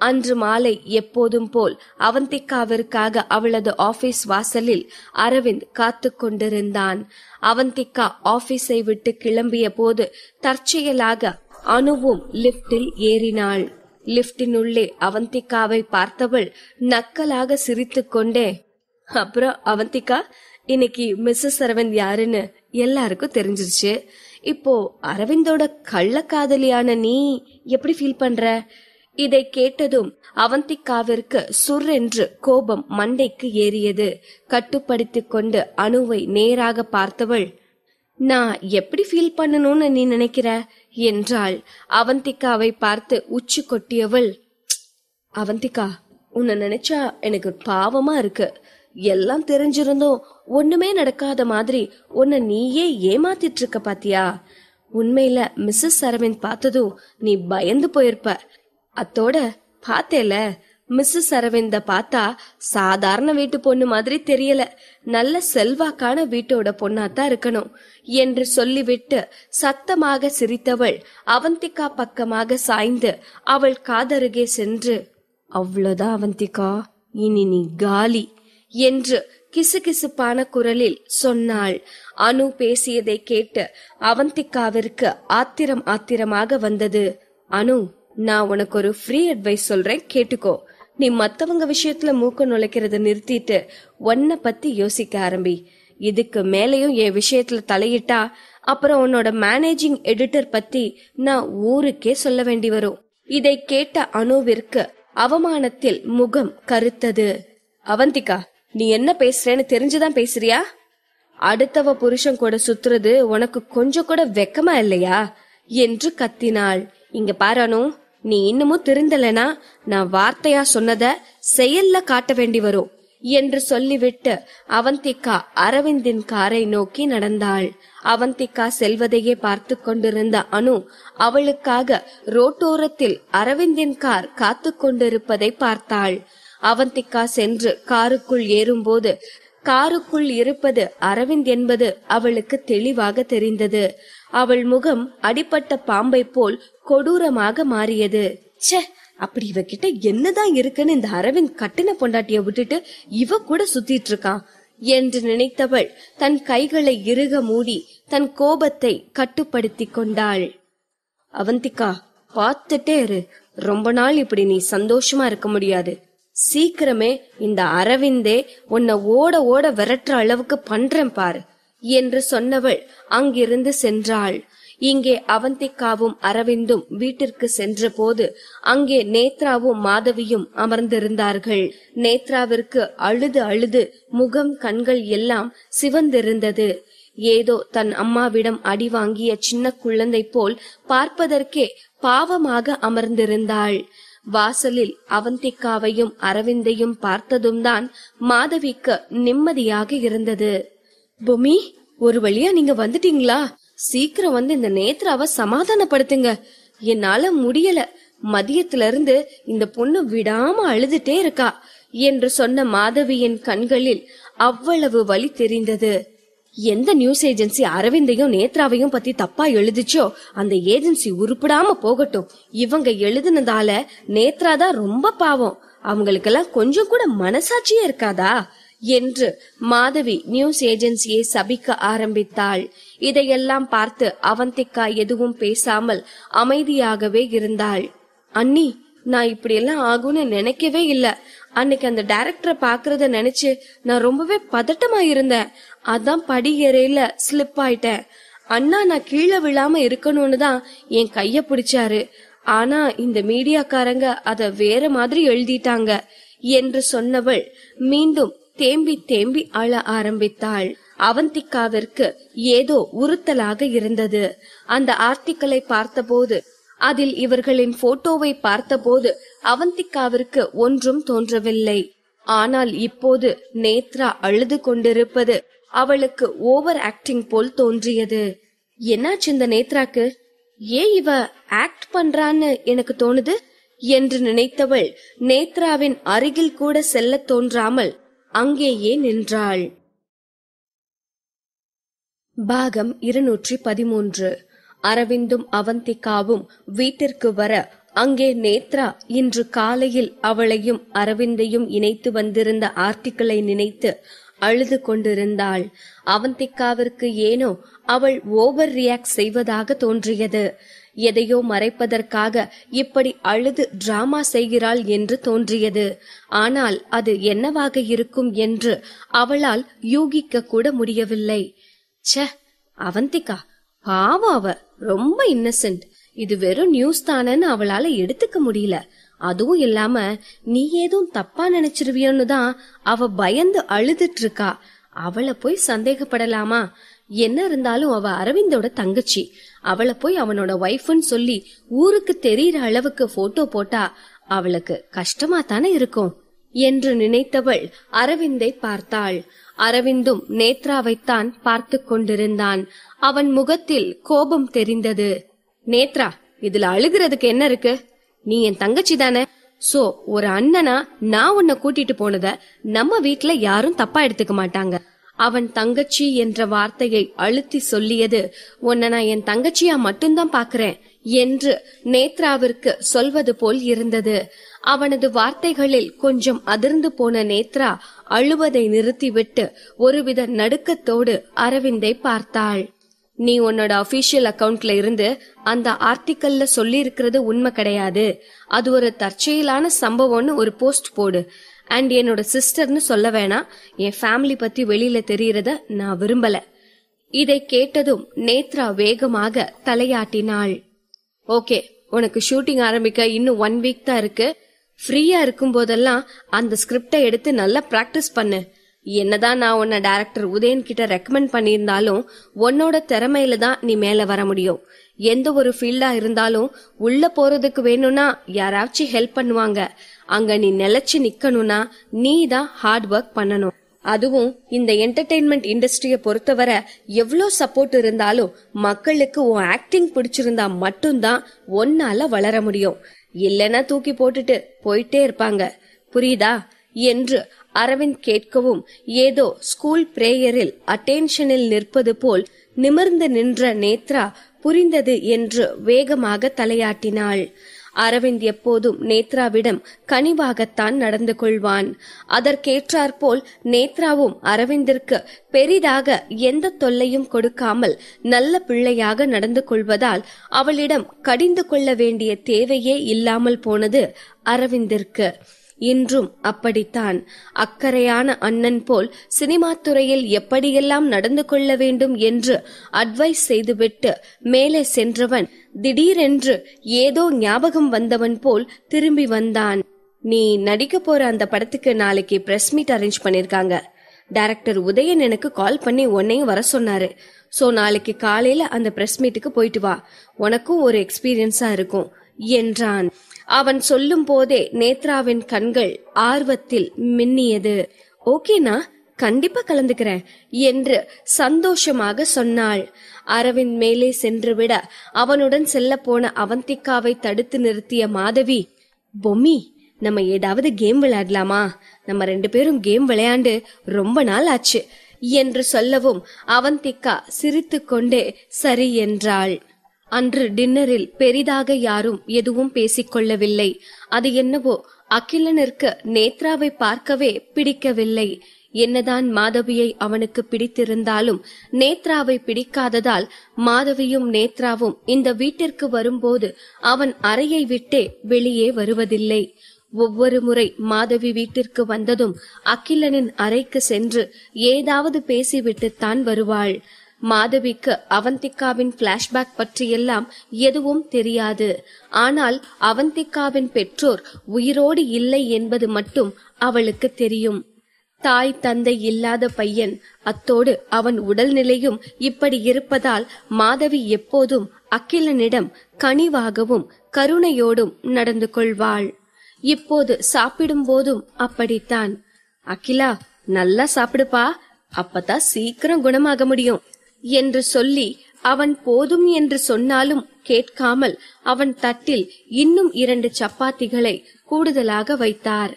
அன்று மாலை எப்போதும் போல் அவந்திகாவிற்காக அவளது ஆபீஸ் வாசலில் அரவிந்த் காத்து கொண்டிருந்தான். அவந்திகா ஆபீஸை விட்டு கிளம்பிய போது தற்செயலாக அனுவும் லிப்டில் ஏறினாள். லிப்டினுள்ளே அவந்திகாவை பார்த்தவள் நக்கலாக சிரித்துக் கொண்டே, அப்புறம் அவந்திகா, இன்னைக்கு மிஸ்ஸஸ் அரவிந்த் யாருன்னு எல்லாருக்கும் தெரிஞ்சிருச்சு. இப்போ அரவிந்தோட கள்ளக்காதலியான நீ எப்படி ஃபீல் பண்ற? இதை கேட்டதும் அவந்திகாவிற்கு சுர் என்று கோபம் மண்டைக்கு ஏறியது. கட்டுப்படுத்திக் கொண்டு அனுவை நேராக பார்த்தவள், நான் எப்படி ஃபீல் பண்ணணும்னு நீ நினைக்கிற என்றாள். அவந்திகாவை பார்த்து உச்சி கொட்டியவள், அவந்திகா, உன்னை நினைச்சா எனக்கு பாவமா இருக்கு. எல்லாம் தெரிஞ்சிருந்தோம் ஒண்ணுமே நடக்காத மாதிரி உன்னை நீயே ஏமாத்திட்டு இருக்க பாத்தியா? உண்மையில மிஸ்ஸஸ் அரவிந்த் பார்த்ததும் நீ பயந்து போயிருப்ப. அத்தோட பார்த்தேல, மிஸ்ஸஸ் அரவிந்த பார்த்தா சாதாரண வீட்டு பொண்ணு மாதிரி தெரியல, நல்ல செல்வாக்கான வீட்டோட பொண்ணாத்தான் இருக்கணும் என்று சொல்லிவிட்டு சத்தமாக சிரித்தவள் அவந்திகா பக்கமாக சாய்ந்து அவள் காதருகே சென்று, அவ்வளவுதான் அவந்திகா, இனி நீ காலி என்று கிசுகிசுப்பான குரலில் சொன்னாள். அனு பேசியதை கேட்டு அவந்திகாவிற்கு ஆத்திரமாக வந்தது. அனு, நான் உனக்கு ஒரு ஃப்ரீ அட்வைஸ் சொல்றேன், கேட்டுக்கோ. நீ மத்தவங்க விஷயத்துல மூக்க நுழைக்கிறத நிறுத்திட்டு உன்னை பத்தி யோசிக்க ஆரம்பி. இதுக்கு மேலையும் என் விஷயத்துல தலையிட்டா அப்புறம் உன்னோட மேனேஜிங் எடிட்டர் பத்தி நான் ஊருக்கே சொல்ல வேண்டி வரும். இதை கேட்ட அனுவிற்கு அவமானத்தில் முகம் கருத்தது. அவந்திகா, நீ என்ன பேசுறேன்னு தெரிஞ்சுதான் பேசுறியா? அடுத்தவ புருஷன் கூட சுத்துறது உனக்கு கொஞ்சம் கூட வெக்கமா இல்லையா என்று கத்தினாள். இங்க பாரு, நீ இன்னமும் திருந்தலனா நான் வார்த்தையா சொன்னத செயல்ல காட்ட வேண்டி வரும் என்று சொல்லிவிட்டு அவந்திகா அரவிந்தின் காரை நோக்கி நடந்தாள். அவந்திகா செல்வதையே பார்த்து கொண்டிருந்த அனு அவளுக்காக ரோட்டோரத்தில் அரவிந்தின் கார் காத்து கொண்டிருப்பதை பார்த்தாள். அவந்திகா சென்று காருக்குள் ஏறும்போது காருக்குள் இருப்பது அரவிந்த் என்பது அவளுக்கு தெளிவாக தெரிந்தது. அவள் முகம் அடிப்பட்ட பாம்பை போல் கொடூரமாக மாறியது. ச்சே, அப்படி இவகிட்ட என்னதான் இருக்குன்னு இந்த அரவிந்த் கட்டின பொண்டாட்டிய விட்டுட்டு இவ கூட சுத்திட்டு இருக்கான் என்று நினைத்தவள் தன் கைகளை இறுக மூடி தன் கோபத்தை கட்டுப்படுத்தி கொண்டாள். அவந்திகா, பார்த்துட்டே இரு. ரொம்ப நாள் இப்படி நீ சந்தோஷமா இருக்க முடியாது. சீக்கிரமே இந்த அரவிந்தே உன்னை ஓட ஓட விரட்டுற அளவுக்கு பண்றேன் பாரு என்று சொன்னவள் அங்கிருந்து சென்றாள். இங்கே அவந்திகாவும் அரவிந்தும் வீட்டிற்கு சென்ற போது அங்கே நேத்ராவும் மாதவியும் அமர்ந்திருந்தார்கள். நேத்ராவிற்கு அழுது அழுது முகம் கண்கள் எல்லாம் சிவந்திருந்தது. ஏதோ தன் அம்மாவிடம் அடி வாங்கிய சின்ன குழந்தை போல் பார்ப்பதற்கே பாவமாக அமர்ந்திருந்தாள். வாசலில் அவந்திகாவையும் அரவிந்தையும் பார்த்ததும் தான் மாதவிக்கு நிம்மதியாக இருந்தது. பொம்மி, ஒரு வழியா நீங்க வந்துட்டீங்களா? சீக்கிரம் வந்து இந்த நேத்ராவை சமாதானப்படுத்துங்க. என்னால முடியல. மதியத்துல இருந்து இந்த பொண்ணு விடாம அழுதுட்டே இருக்கா என்று சொன்ன மாதவியின் கண்களில் அவ்வளவு வலி தெரிந்தது. எந்த நியூஸ் ஏஜென்சி அரவிந்தையும் நேத்ராவையும் பத்தி தப்பா எழுதுச்சோ அந்த ஏஜென்சி உருப்படாம போகட்டும். இவங்க எழுதுனதால நேத்ரா தான் ரொம்ப பாவம். அவங்களுக்கெல்லாம் கொஞ்சம் கூட மனசாட்சியே இருக்காதா என்று மாதவி நியூஸ் ஏஜென்சியை சபிக்க ஆரம்பித்தாள். இதையெல்லாம் பார்த்து அவந்திகா எதுவும் பேசாமல் அமைதியாகவே இருந்தாள். அண்ணி, நான் இப்படி எல்லாம் ஆகும்னு நினைக்கவே இல்ல. அன்னைக்கு அந்த டைரக்டரை பாக்குறத நினைச்சு நான் ரொம்பவே பதட்டமா இருந்தேன். அதான் படியறையில ஸ்லிப் ஆயிட்டேன். அண்ணா நான் கீழே விழாம இருக்கணும்னு தான் என் கைய பிடிச்சாரு. ஆனா இந்த மீடியாக்காரங்க அத வேற மாதிரி எழுதிட்டாங்க என்று சொன்னவள் மீண்டும் தேம்பி தேம்பி அழ ஆரம்பித்தாள். அவந்திகாவிற்கு ஏதோ உறுத்தலாக இருந்தது. அந்த ஆர்டிக்கலை பார்த்தபோது, அதில் இவர்களின் போட்டோவை பார்த்தபோது அவந்திகாவிற்கு ஒன்றும் தோன்றவில்லை. ஆனால் இப்போது நேத்ரா அழுது கொண்டிருப்பது அவளுக்கு ஓவர் ஆக்டிங் போல் தோன்றியது. என்னாச்சு இந்த நேத்ராக்கு? ஏன் இவ ஆக்ட் பண்றான்னு எனக்கு தோணுது என்று நினைத்தவள் நேத்ராவின் அருகில் கூட செல்ல தோன்றாமல் அங்கேயே நின்றாள். பாகம் 213. அரவிந்தும் அவந்திகாவும் வீட்டிற்கு வர அங்கே நேத்ரா இன்று காலையில் அவளையும் அரவிந்தையும் இணைத்து வந்திருந்த ஆர்டிக்கலை நினைத்து அழுது கொண்டிருந்தாள். அவந்திகாவிற்கு ஏனோ அவள் ஓவர் ரியாக்ட் செய்வதாக தோன்றியது. எதையோ மறைப்பதற்காக இப்படி அழுது டிராமா செய்கிறாள் என்று தோன்றியது. ஆனால் அது என்னவாக இருக்கும் என்று அவளால் யூகிக்க கூட முடியவில்லை. ச்சே, அவந்திகா பாவம், அவ ரொம்ப இன்னசென்ட். இது வெறும் நியூஸ் தானன்னு அவளால எடுத்துக்க முடியல. அதுவும் இல்லாம நீ ஏதும் தப்பா நினைச்சிருவியோன்னு தான் அவ பயந்து அழுதுட்டு இருக்கா. அவளை போய் சந்தேகப்படலாமா? என்ன இருந்தாலும் அவ அரவிந்தோட தங்கச்சி. அவளை போய் அவனோட வைஃப்னு சொல்லி ஊருக்கு தெரியற அளவுக்கு போட்டோ போட்டா அவளுக்கு கஷ்டமா தானே இருக்கும் என்று நினைத்தவள் அரவிந்தை பார்த்தாள். அரவிந்தும் நேத்ராவைத்தான் பார்த்து கொண்டிருந்தான். அவன் முகத்தில் கோபம் தெரிந்தது. நேத்ரா, இதுல அழுகிறதுக்கு என்ன இருக்கு? நீ என் தங்கச்சி தானே. சோ ஒரு அண்ணனா நான் உன்னை கூட்டிட்டு போனத நம்ம வீட்ல யாரும் தப்பா எடுத்துக்க மாட்டாங்க. அவன் தங்கச்சி என்ற வார்த்தையை அழுத்தி சொல்லியது உன்னை நான் என் தங்கச்சியா மட்டும்தான் பாக்குறேன் என்று நேத்ராவிற்கு சொல்வது போல் இருந்தது. அவனது வார்த்தைகளில் கொஞ்சம் அதிர்ந்து போன நேத்ரா அழுவதை நிறுத்திவிட்டு ஒருவித நடுக்கத்தோடு அரவிந்தை பார்த்தாள். நீ உன்னோட அபிஷியல் அக்கவுண்ட்ல இருந்து அந்த ஆர்டிக்கல்ல சொல்லி இருக்கிறது உண்மை கிடையாது. அது ஒரு தற்செயலான சம்பவம்னு ஒரு போஸ்ட் போடு. அண்ட் என்னோட சிஸ்டர்னு சொல்ல வேணாம். என் ஃபேமிலி பத்தி வெளியில தெரியறத நான் விரும்பல. இதை கேட்டதும் நேத்ரா வேகமாக தலையாட்டினாள். ஓகே, உனக்கு ஷூட்டிங் ஆரம்பிக்க இன்னும் 1 வீக் தான் இருக்கு. ஃப்ரீயா இருக்கும் போதெல்லாம் அந்த ஸ்கிரிப்டை எடுத்து நல்லா பிராக்டிஸ் பண்ணு. என்னதான் நான் உன்னை டைரக்டர் உதயன் கிட்ட ரெக்கமெண்ட் பண்ணியிருந்தாலும் உன்னோட திறமையில தான் நீ மேல வர முடியும். எந்த ஒரு ஃபீல்டா இருந்தாலும் உள்ள போறதுக்கு வேணும்னா யாராச்சும் ஹெல்ப் பண்ணுவாங்க. அங்க நீ நிலைச்சு நிக்கணும்னா நீ தான் ஹார்ட் ஒர்க் பண்ணணும். அதுவும் இந்த என்டர்டெயின்மெண்ட் இண்டஸ்ட்ரிய பொறுத்தவரை எவ்வளோ சப்போர்ட் இருந்தாலும் மக்களுக்கு உன் ஆக்டிங் பிடிச்சிருந்தா மட்டும்தான் ஒன்னால வளர முடியும். இல்லைன்னா தூக்கி போட்டுட்டு போயிட்டே இருப்பாங்க. புரியுதா என்று அரவிந்த் கேட்கவும் ஏதோ ஸ்கூல் பிரேயரில் அட்டென்ஷனில் நிற்பது போல் நிமிர்ந்து நின்ற நேத்ரா புரிந்தது என்று வேகமாக தலையாட்டினாள். அரவிந்த் எப்போதும் நேத்ராவிடம் கனிவாகத்தான் நடந்து கொள்வான். அதற்கேற்றாற்போல் நேத்ராவும் அரவிந்திற்கு பெரிதாக எந்த தொல்லையும் கொடுக்காமல் நல்ல பிள்ளையாக நடந்து கொள்வதால் அவளிடம் கடிந்து கொள்ள வேண்டிய தேவையே இல்லாமல் போனது அரவிந்திற்கு. இன்றும் அப்படித்தான். அக்கறையான அண்ணன் போல் சினிமா துறையில் எப்படியெல்லாம் நடந்து கொள்ள வேண்டும் என்று அட்வைஸ் செய்துவிட்டு மேலே சென்றவன் திடீரென்று ஏதோ ஞாபகம் வந்தவன் போல் திரும்பி வந்தான். நீ நடிக்க போற அந்த படத்துக்கு நாளைக்கு பிரஸ் மீட் அரேஞ்ச் பண்ணிருக்காங்க. டைரக்டர் உதயன் எனக்கு கால் பண்ணி உன்னையும் வர சொன்னாரு. சோ நாளைக்கு காலையில அந்த பிரஸ் மீட்டுக்கு போயிட்டு வா, உனக்கும் ஒரு எக்ஸ்பீரியன்ஸா இருக்கும் என்றான். அவன் சொல்லும் போதே நேத்ராவின் கண்கள் ஆர்வத்தில் மின்னியது. ஓகேனா, கண்டிப்பா கலந்துக்கிறேன் என்று சந்தோஷமாக சொன்னாள். அரவிந்த் மேலே சென்றுவிட அவனுடன் செல்ல போன அவந்திகாவை தடுத்து நிறுத்திய மாதவி, பொம்மி, நம்ம ஏதாவது கேம் விளையாடலாமா? நம்ம 2 பேரும் கேம் விளையாண்டு ரொம்ப நாள் ஆச்சு என்று சொல்லவும் அவந்திகா சிரித்துக்கொண்டே சரி என்றாள். அன்று டின்னரில் பெரிதாக யாரும் எதுவும் பேசிக்கொள்ளவில்லை. அது என்னவோ அகிலனிற்கு நேத்ராவை பார்க்கவே பிடிக்கவில்லை. என்னதான் மாதவியை அவனுக்கு பிடித்திருந்தாலும் நேத்ராவை பிடிக்காததால் மாதவியும் நேத்ராவும் இந்த வீட்டிற்கு வரும்போது அவன் அறையை விட்டே வெளியே வருவதில்லை. ஒவ்வொரு முறை மாதவி வீட்டிற்கு வந்ததும் அகிலனின் அறைக்கு சென்று ஏதாவது பேசிவிட்டுத்தான் வருவாள். மாதவிக்கு அவந்திகாவின் பிளாஷ்பேக் பற்றியெல்லாம் எதுவும் தெரியாது. ஆனால் அவந்திகாவின் பெற்றோர் உயிரோடு இல்லை என்பது மட்டும் அவளுக்கு தெரியும். தாய் தந்தை இல்லாத பையன், அத்தோடு அவன் உடல்நிலையும் இப்படி இருப்பதால் மாதவி எப்போதும் அகிலனிடம் கனிவாகவும் கருணையோடும் நடந்து கொள்வாள். இப்போது சாப்பிடும் போதும் அப்படித்தான். அகிலா, நல்லா சாப்பிடுப்பா, அப்பதான் சீக்கிரம் குணமாக முடியும் என்று சொல்லி அவன் போதும் என்று சொன்னாலும் கேட்காமல் அவன் தட்டில் இன்னும் 2 சப்பாத்திகளை கூடுதலாக வைத்தார்.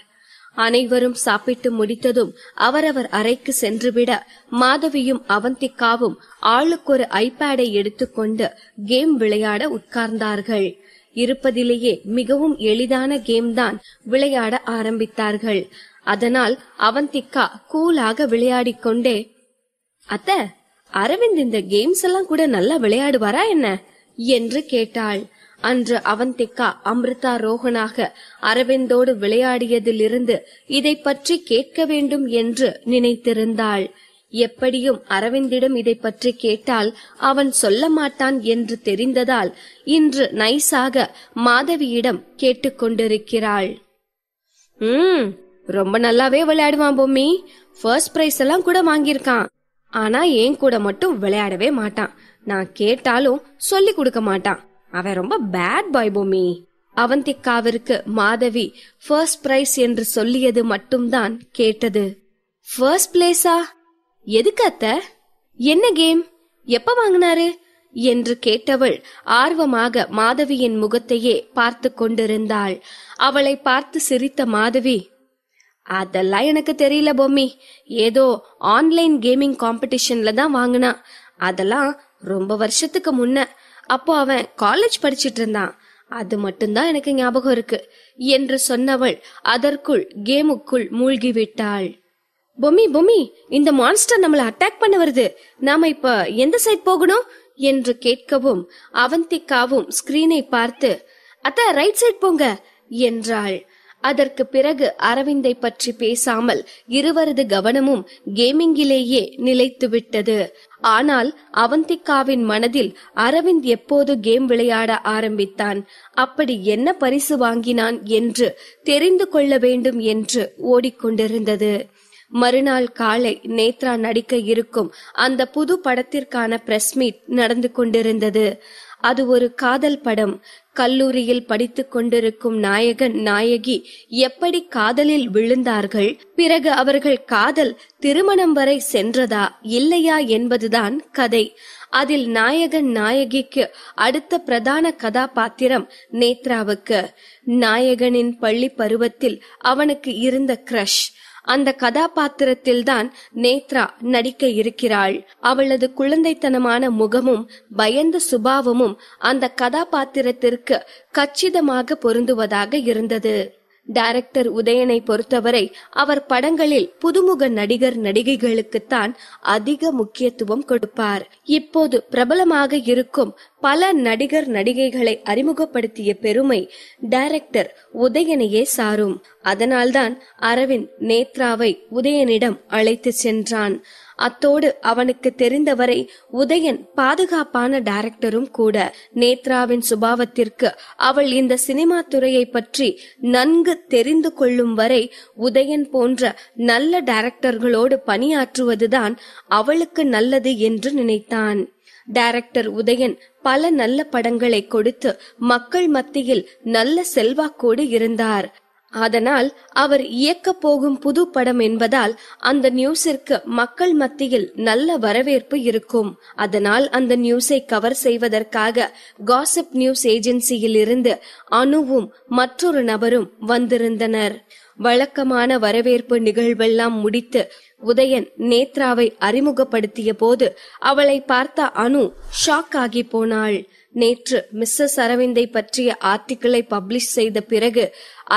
அனைவரும் சாப்பிட்டு முடித்ததும் அவரவர் அறைக்கு சென்றுவிட மாதவியும் அவந்திகாவும் ஆளுக்கொரு ஐபேடை எடுத்துக்கொண்டு கேம் விளையாட உட்கார்ந்தார்கள். இருப்பதிலேயே மிகவும் எளிதான கேம் தான் விளையாட ஆரம்பித்தார்கள். அதனால் அவந்திகா கூலாக விளையாடிக் கொண்டே, அத்தை, அரவிந்த் இந்த கேம்ஸ் எல்லாம் கூட நல்லா விளையாடுவாரா என்ன என்று கேட்டாள். அன்று அவந்திகா அமிர்தா ரோஹனாக அரவிந்தோடு விளையாடியதிலிருந்து இதை பற்றி கேட்க வேண்டும் என்று நினைத்திருந்தாள். எப்படியும் அரவிந்திடம் இதை பற்றி கேட்டால் அவன் சொல்ல மாட்டான் என்று தெரிந்ததால் இன்று நைஸாக மாதவியிடம் கேட்டுக்கொண்டிருக்கிறாள். ரொம்ப நல்லாவே விளையாடுவான் பொம்மி, ஃபர்ஸ்ட் பிரைஸ் எல்லாம் கூட வாங்கியிருக்கான். ஆனா என் கூட மட்டும் விளையாடவே மாட்டான். நான் கேட்டாலும் சொல்லி கொடுக்க மாட்டான். அவன் ரொம்ப பேட் பாய் பொம்மி. அவந்திகாவிற்கு மாதவி ஃபர்ஸ்ட் பிரைஸ் என்று சொல்லியது மட்டும்தான் கேட்டது. ஃபர்ஸ்ட் பிளேஸா? எதுக்கு அத்தை? என்ன கேம்? எப்ப வாங்கினாரு என்று கேட்டவள் ஆர்வமாக மாதவியின் முகத்தையே பார்த்து கொண்டிருந்தாள். அவளை பார்த்து சிரித்த மாதவி, அதெல்லாம் எனக்கு தெரியல பொம்மி, ஏதோ ஆன்லைன் கேமிங் காம்படிஷன்ல தான் வாங்கினா. அதெல்லாம் ரொம்ப வருஷத்துக்கு முன்ன. அப்போ அவன் காலேஜ் படிச்சிட்டு இருந்தான். அது மட்டும்தான் எனக்கு ஞாபகம் இருக்கு என்று சொன்னவள் அதற்குள் கேமுக்குள் மூழ்கிவிட்டாள். பொம்மி பொம்மி, இந்த மான்ஸ்டர் நம்மள அட்டாக் பண்ண வருது. நாம இப்ப எந்த சைட் போகணும் என்று கேட்கவும் அவந்திகாவும் ஸ்கிரீனை பார்த்து, அத்த ரைட் சைட் போங்க என்றாள். அதற்கு பிறகு அரவிந்தை பற்றி பேசாமல் இருவரது கவனமும் கேமிங்கிலேயே நிலைத்துவிட்டது. ஆனால் அவந்திகாவின் மனதில் அரவிந்த் எப்போது கேம் விளையாட ஆரம்பித்தான், அப்படி என்ன பரிசு வாங்கினான் என்று தெரிந்து கொள்ள வேண்டும் என்று ஓடிக்கொண்டிருந்தது. மறுநாள் காலை நேத்ரா நடிக்க இருக்கும் அந்த புது படத்திற்கான பிரஸ் மீட் நடந்து கொண்டிருந்தது. அது ஒரு காதல் படம். கல்லூரியில் படித்துக் கொண்டிருக்கும் நாயகன் நாயகி எப்படி காதலில் விழுந்தார்கள், பிறகு அவர்கள் காதல் திருமணம் வரை சென்றதா இல்லையா என்பதுதான் கதை. அதில் நாயகன் நாயகிக்கு அடுத்த பிரதான கதாபாத்திரம் நேத்ராவுக்கு. நாயகனின் பள்ளி பருவத்தில் அவனுக்கு இருந்த கிரஷ், அந்த கதாபாத்திரத்தில்தான் நேத்ரா நடிக்க இருக்கிறாள். அவளது குழந்தைத்தனமான முகமும் பயந்த சுபாவமும் அந்த கதாபாத்திரத்திற்கு கச்சிதமாக பொருந்துவதாக இருந்தது. டைரக்டர் உதயனை பொறுத்தவரை அவர் படங்களில் புதுமுக நடிகர் நடிகைகளுக்குத்தான் அதிக முக்கியத்துவம் கொடுப்பார். இப்போது பிரபலமாக இருக்கும் பல நடிகர் நடிகைகளை அறிமுகப்படுத்திய பெருமை டைரக்டர் உதயனையே சாரும். அதனால்தான் அரவிந்த் நேத்ராவை உதயனிடம் அழைத்து சென்றான். அத்தோடு அவனுக்கு தெரிந்தவரை உதயன் பாதுகாப்பான டைரக்டரும் கூட. நேத்ராவின் சுபாவத்திற்கு அவள் இந்த சினிமா துறையை பற்றி நன்கு தெரிந்து கொள்ளும் வரை உதயன் போன்ற நல்ல டைரக்டர்களோடு பணியாற்றுவதுதான் அவளுக்கு நல்லது என்று நினைத்தான். டைரக்டர் உதயன் பல நல்ல படங்களை கொடுத்து மக்கள் மத்தியில் நல்ல செல்வாக்கோடு இருந்தார். அதனால் அவர் இயக்க போகும் புது படம் என்பதால் அந்த நியூஸிற்கு மக்கள் மத்தியில் நல்ல வரவேற்பு இருக்கும். அதனால் அந்த நியூஸை கவர் செய்வதற்காக காசிப் நியூஸ் ஏஜென்சியில் இருந்து அனுவும் மற்றொரு நபரும் வந்திருந்தனர். வழக்கமான வரவேற்பு நிகழ்வெல்லாம் முடித்து உதயன் நேத்ராவை அறிமுகப்படுத்திய போது அவளை பார்த்த அனு ஷாக் ஆகி போனாள். நேற்று மிஸ்ஸஸ் அரவிந்தை பற்றிய ஆர்டிக்கிளை பப்ளிஷ் செய்த பிறகு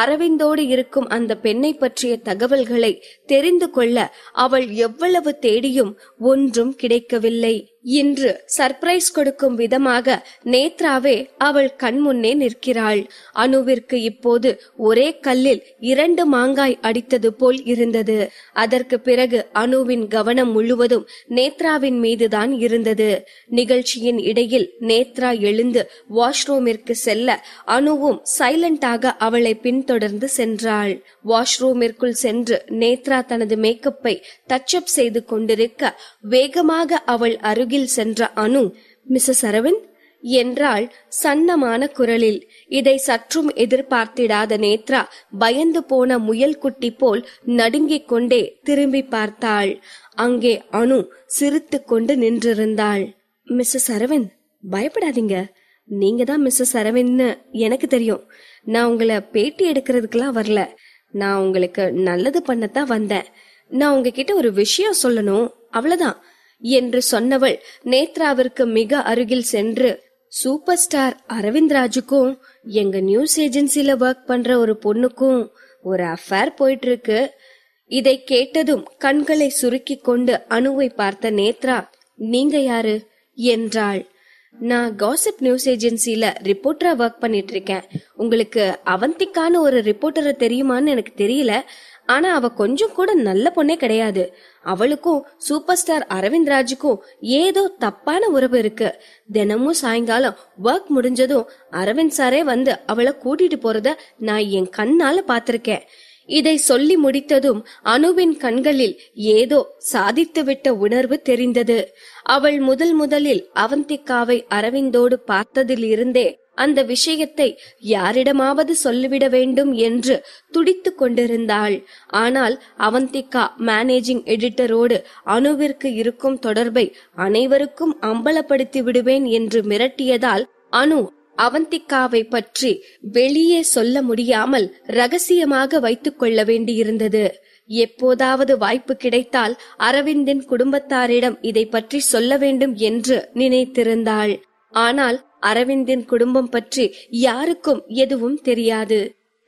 அரவிந்தோடு இருக்கும் அந்த பெண்ணை பற்றிய தகவல்களை தெரிந்து கொள்ள அவள் எவ்வளவு தேடியும் ஒன்றும் கிடைக்கவில்லை. இன்று சர்ப்ரைஸ் கொடுக்கும் விதமாக நேத்ராவே அவள் கண்முன்னே நிற்கிறாள். அனுவிற்கு இப்போது ஒரே கல்லில் 2 மாங்காய் அடித்தது போல் இருந்தது. அதற்கு பிறகு அனுவின் கவனம் முழுவதும் நேத்ராவின் மீதுதான் இருந்தது. நிகழ்ச்சியின் இடையில் நேத்ரா எழுந்து வாஷ்ரூமிற்கு செல்ல அனுவும் சைலண்டாக அவளை பின்தொடர்ந்து சென்றாள். வாஷ்ரூமிற்குள் சென்று நேத்ரா தனது மேக்கப்பை டச்சப் செய்து கொண்டிருக்க வேகமாக அவள் அருகில் சென்ற அனு, மிஸ்ஸஸ் அரவிந்த் என்றாள் சன்னமான குரலில். இதை சற்றும் எதிர்பார்த்திடாத நேத்ரா பயந்து போன முயல் குட்டி போல் நடுங்கிக் கொண்டே திரும்பி பார்த்தாள். அங்கே அனு சிரித்து கொண்டு நின்றிருந்தாள். மிஸ்ஸஸ் அரவிந்த், பயப்படாதீங்க. நீங்க தான் மிஸ்ஸஸ் அரவிந்த்னு எனக்கு தெரியும். நான் உங்களை பேட்டி எடுக்கிறதுக்கெல்லாம் வரல. நான் உங்களுக்கு நல்லது பண்ணத்தான் வந்தேன். நான் உங்ககிட்ட ஒரு விஷயம் சொல்லணும், அவ்வளவுதான் என்று சொன்னவள் நேத்ராவிற்கு மிக அருகில் சென்று, சூப்பர் ஸ்டார் அரவிந்த் ராஜுக்கும் எங்க நியூஸ் ஏஜென்சில ஒர்க் பண்ற ஒரு பொண்ணுக்கும் ஒரு அஃபேர் போயிட்டு இருக்கு. இதை கேட்டதும் கண்களை சுருக்கி கொண்டு அனுவை பார்த்த நேத்ரா, நீங்க யாரு என்றாள். நான் காசிப் நியூஸ் ஏஜென்சில ரிப்போர்ட்டரா ஒர்க் பண்ணிட்டு இருக்கேன். உங்களுக்கு அவந்திக்கான ஒரு ரிப்போர்ட்டரை தெரியுமான்னு எனக்கு தெரியல. ஆனா அவ கொஞ்சம் கூட நல்ல பொண்ணே கிடையாது. அவளுக்கும் சூப்பர் ஸ்டார் அரவிந்த் ராஜுக்கும் ஏதோ தப்பான உறவு இருக்கு. தினமும் சாயங்காலம் ஒர்க் முடிஞ்சதும் அரவிந்த் சாரே வந்து அவளை கூட்டிட்டு போறத நான் என் கண்ணால பாத்திருக்கேன். இதை சொல்லி முடித்ததும் அனுவின் கண்களில் ஏதோ சாதித்துவிட்ட உணர்வு தெரிந்தது. அவள் முதலில் அவந்திகாவை அரவிந்தோடு பார்த்ததில் இருந்தே அந்த விஷயத்தை யாரிடமாவது சொல்லிவிட வேண்டும் என்று துடித்து கொண்டிருந்தாள். ஆனால் அவந்திகா மேனேஜிங் எடிட்டரோடு அனுவிற்கு இருக்கும் தொடர்பை அனைவருக்கும் அம்பலப்படுத்தி விடுவேன் என்று மிரட்டியதால் அனு அவந்திகாவை பற்றி வெளியே சொல்ல முடியாமல் ரகசியமாக வைத்துக் கொள்ள வேண்டியிருந்தது. எப்போதாவது வாய்ப்பு கிடைத்தால் அரவிந்தின் குடும்பத்தாரிடம் இதை பற்றி சொல்ல வேண்டும் என்று நினைத்திருந்தாள். ஆனால் அரவிந்தின் குடும்பம் பற்றி யாருக்கும் எதுவும் தெரியாது.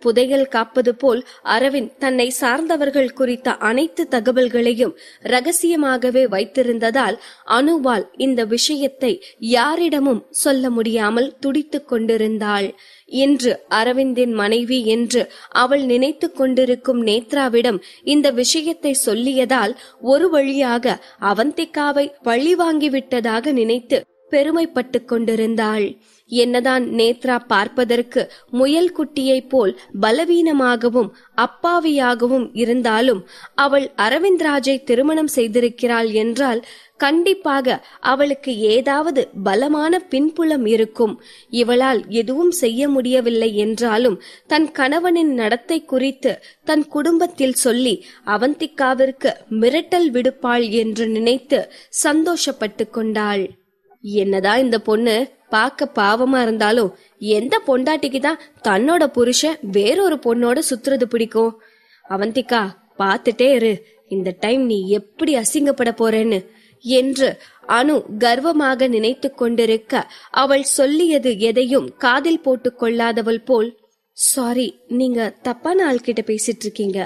புதையல் காப்பது போல் அரவிந்த் தன்னை சார்ந்தவர்கள் குறித்த அனைத்து தகவல்களையும் ரகசியமாகவே வைத்திருந்ததால் அனுவால் இந்த விஷயத்தை யாரிடமும் சொல்ல முடியாமல் துடித்துக் கொண்டிருந்தாள். இன்று அரவிந்தின் மனைவி என்று அவள் நினைத்து கொண்டிருக்கும் நேத்ராவிடம் இந்த விஷயத்தை சொல்லியதால் ஒரு வழியாக அவந்திகாவை பழி வாங்கிவிட்டதாக நினைத்து பெருமைப்பட்டு கொண்டிருந்தாள். என்னதான் நேத்ரா பார்ப்பதற்கு முயல் குட்டியை போல் பலவீனமாகவும் அப்பாவியாகவும் இருந்தாலும் அவள் அரவிந்த் ராஜை திருமணம் செய்திருக்கிறாள் என்றால் கண்டிப்பாக அவளுக்கு ஏதாவது பலமான பின்புலம் இருக்கும். இவளால் எதுவும் செய்ய முடியவில்லை என்றாலும் தன் கணவனின் நடத்தை குறித்து தன் குடும்பத்தில் சொல்லி அவந்திகாவிற்கு மிரட்டல் விடுப்பாள் என்று நினைத்து சந்தோஷப்பட்டு கொண்டாள். என்னதான் இந்த பொண்ணு பார்க்க பாவமா இருந்தாலும் எந்த பொண்டாட்டிக்கு தான் தன்னோட புருஷன் வேறொரு பொண்ணோட சுத்துறது பிடிக்கும்? அவந்திகா, பாத்துட்டே இரு, இந்த டைம் நீ எப்படி அசிங்கப்பட போறேன்னு என்று அனு கர்வமாக நினைத்து கொண்டிருக்க, அவள் சொல்லியது எதையும் காதில் போட்டு கொள்ளாதவள் போல், சாரி, நீங்க தப்பான ஆள்கிட்ட பேசிட்டு இருக்கீங்க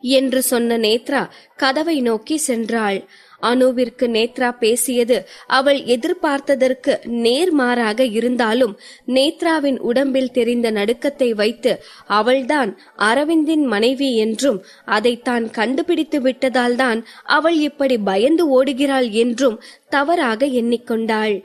என்று சொன்ன நேத்ரா கதவை நோக்கி சென்றாள். அனுவிற்கு நேத்ரா பேசியது அவள் எதிர்பார்த்ததற்கு நேர்மாறாக இருந்தாலும் நேத்ராவின் உடம்பில் தெரிந்த நடுக்கத்தை வைத்து அவள்தான் அரவிந்தின் மனைவி என்றும் அதை தான் கண்டுபிடித்து விட்டதால் தான் அவள் இப்படி பயந்து ஓடுகிறாள் என்றும் தவறாக எண்ணிக்கொண்டாள்.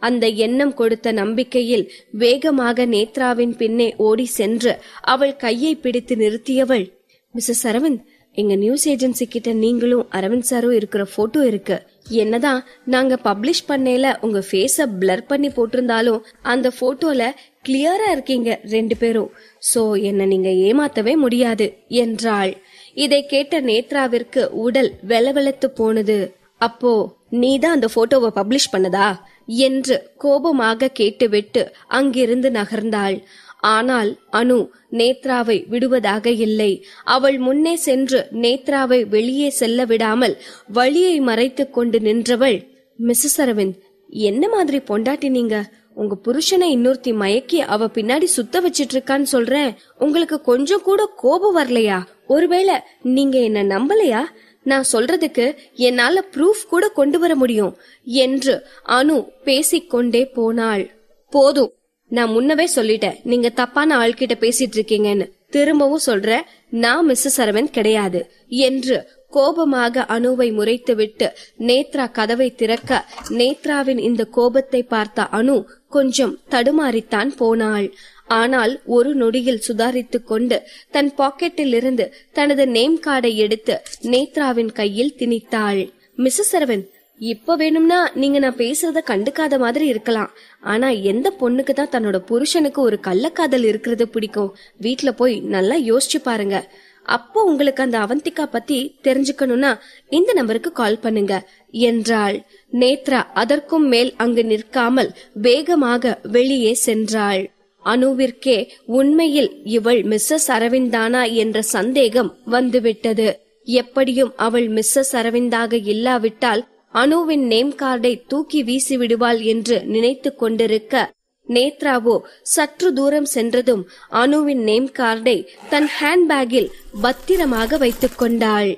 அந்த எண்ணம் கொடுத்த நம்பிக்கையில் வேகமாக நேத்ராவின் பின்னே ஓடி சென்று அவள் கையை பிடித்து நிறுத்தியவள், மிஸ்ஸஸ் அரவிந்த், எங்க நியூஸ் ஏஜென்சி கிட்ட நீங்களும் அரவிந்த் சாரும் இருக்கிற போட்டோ இருக்கு. என்னதான் நாங்க பப்ளிஷ் பண்ணல உங்க ஃபேஸ பிளர் பண்ணி போட்டிருந்தாலும் அந்த போட்டோல கிளியரா இருக்கீங்க ரெண்டு பேரும். சோ என்ன நீங்க ஏமாத்தவே முடியாது என்றாள். இதை கேட்ட நேத்ராவிற்கு உடல் வெலவெலத்து போனது. அப்போ நீதான் அந்த போட்டோவை பப்ளிஷ் பண்ணதா என்று கோபமாக கேட்டுவிட்டு அங்கிருந்து நகர்ந்தாள். ஆனால் அனு நேத்ராவை விடுவதாக இல்லை. அவள் முன்னே சென்று நேத்ராவை வெளியே செல்ல விடாமல் வழியை மறைத்து கொண்டு நின்றவள், மிஸ்ஸஸ் அரவிந்த், என்ன மாதிரி பொண்டாட்டி நீங்க? உங்க புருஷனை இன்னொருத்தி மயக்கி அவ பின்னாடி சுத்த வச்சிட்டு இருக்கான்னு சொல்றேன். உங்களுக்கு கொஞ்சம் கூட கோபம் வரலையா? ஒருவேளை நீங்க என்ன நம்பலையா? நான் சொல்றதுக்கு என்னால ப்ரூஃப் கூட கொண்டு வர முடியும் என்று அனு பேசிக்கொண்டே போனாள். போதும், நான் முன்னவே சொல்லிட்டேன் நீங்க தப்பான ஆள்கிட்ட பேசிட்டு இருக்கீங்கன்னு. திரும்பவும் சொல்றேன், நான் மிஸ்ஸஸ் அரவிந்த் கிடையாது என்று கோபமாக அனுவை முறைத்துவிட்டு நேத்ரா கதவை திறக்க, நேத்ராவின் இந்த கோபத்தை பார்த்த அனு கொஞ்சம் தடுமாறித்தான் போனாள். ஆனால் ஒரு நொடியில் சுதாரித்துக் கொண்டு தன் பாக்கெட்டில் இருந்து தனது நேம் கார்டை எடுத்து நேத்ராவின் கையில் திணித்தாள். மிஸ்ஸஸ் அரவிந்த், இப்ப வேணும்னா நீங்க நான் பேசுறத கண்டுக்காத மாதிரி இருக்கலாம். ஆனா எந்த பொண்ணுக்கு தான் தன்னோட புருஷனுக்கு ஒரு கள்ளக்காதல் இருக்கிறது பிடிக்கும்? வீட்ல போய் நல்லா யோசிச்சு பாருங்க. அப்போ உங்களுக்கு அந்த அவந்திகா பத்தி தெரிஞ்சுக்கணும்னா இந்த நம்பருக்கு கால் பண்ணுங்க என்றாள். நேத்ரா அதற்கும் மேல் அங்கு நிற்காமல் வேகமாக வெளியே சென்றாள். அனுவிற்கே உண்மையில் இவள் மிஸ்ஸஸ் அரவிந்த் தானா என்ற சந்தேகம் வந்துவிட்டது. எப்படியும் அவள் மிஸ்ஸஸ் அரவிந்தாக இல்லாவிட்டால் அனுவின் நேம் கார்டை தூக்கி வீசி விடுவாள் என்று நினைத்து கொண்டிருக்க, நேத்ராவோ சற்று தூரம் சென்றதும் அனுவின் நேம் கார்டை தன் ஹேண்ட்பேக்கில் பத்திரமாக வைத்துக் கொண்டாள்.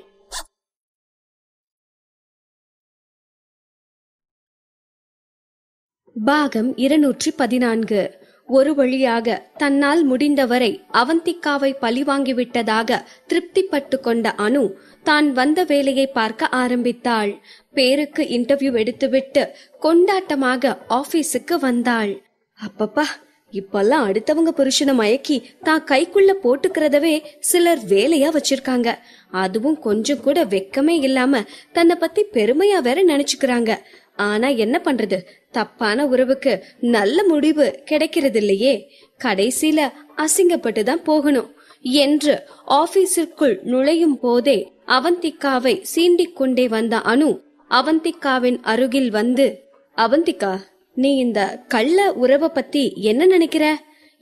பாகம் 214. ஒரு வழியாக தன்னால் முடிந்தவரை அவந்திகாவை பழிவாங்கிவிட்டதாக திருப்திப்பட்டு கொண்ட அனு தான் வந்த வேலையை பார்க்க ஆரம்பித்தாள். பேருக்கு இன்டர்வியூ எடுத்துவிட்டு கொண்டாட்டமாக ஆபீஸுக்கு வந்தாள். அப்பப்பா, இப்பெல்லாம் அடுத்தவங்க புருஷனை மயக்கி தான் கைக்குள்ள போட்டுக்கிறதவே சிலர் வேலையா வச்சிருக்காங்க. அதுவும் கொஞ்சம் கூட வெக்கமே இல்லாம தன்னை பத்தி பெருமையா வேற நினைச்சுக்கிறாங்க. ஆனா என்ன பண்றது, தப்பான உறவுக்கு நல்ல முடிவு கிடைக்கிறது இல்லையே. கடைசியில அசிங்கப்பட்டுதான் போகணும் என்று ஆபீஸிற்குள் நுழையும் போதே அவந்திகாவை சீண்டிக் கொண்டே வந்த அனு அவந்திகாவின் அருகில் வந்து, அவந்திகா, நீ இந்த கள்ள உறவை பத்தி என்ன நினைக்கிற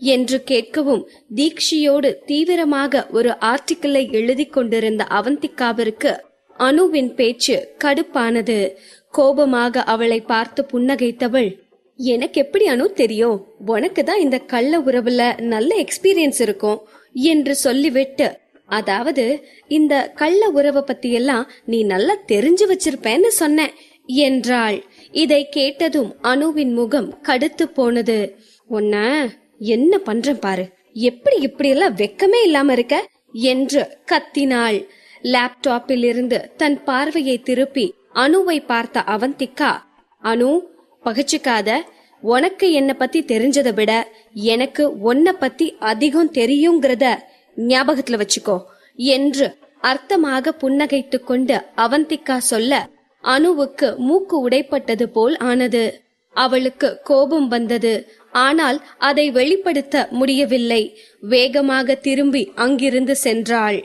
என்று கேட்கவும், தீக்ஷியோடு தீவிரமாக ஒரு ஆர்டிக்கிளை எழுதி கொண்டிருந்த அவந்திகாவிற்கு அனுவின் பேச்சு கடுப்பானது. கோபமாக அவளை பார்த்து புன்னகைத்தவள், எனக்கு எப்படி அனு தெரியும், உனக்கு தான் இந்த கள்ள உறவுல நல்ல எக்ஸ்பீரியன்ஸ் இருக்கும் என்று சொல்லிவிட்டு, அதாவது இந்த கள்ள உறவை பத்தி எல்லாம் நீ நல்லா தெரிஞ்சு வச்சிருப்பேன்னு சொன்ன என்றாள். இதை கேட்டதும் அனுவின் முகம் கடுத்து போனது. உன்ன என்ன பண்றேன் பாரு, எப்படி இப்படி எல்லாம் வெக்கமே இல்லாம இருக்க என்று கத்தினாள். லேப்டாப்பில் இருந்து தன் பார்வையை திருப்பி அனுவை பார்த்த அவந்திகா, அனு, பகச்சுக்காத, உனக்கு என்ன பத்தி தெரிஞ்சதை விட எனக்கு உன்னை பத்தி அதிகம் தெரியுங்கிறத ஞாபகத்துல வச்சுக்கோ என்று அர்த்தமாக புன்னகைத்து கொண்டு அவந்திகா சொல்ல, அனுவுக்கு மூக்கு உடைப்பட்டது போல் ஆனது. அவளுக்கு கோபம் வந்தது. ஆனால் அதை வெளிப்படுத்த முடியவில்லை. வேகமாக திரும்பி அங்கிருந்து சென்றாள்.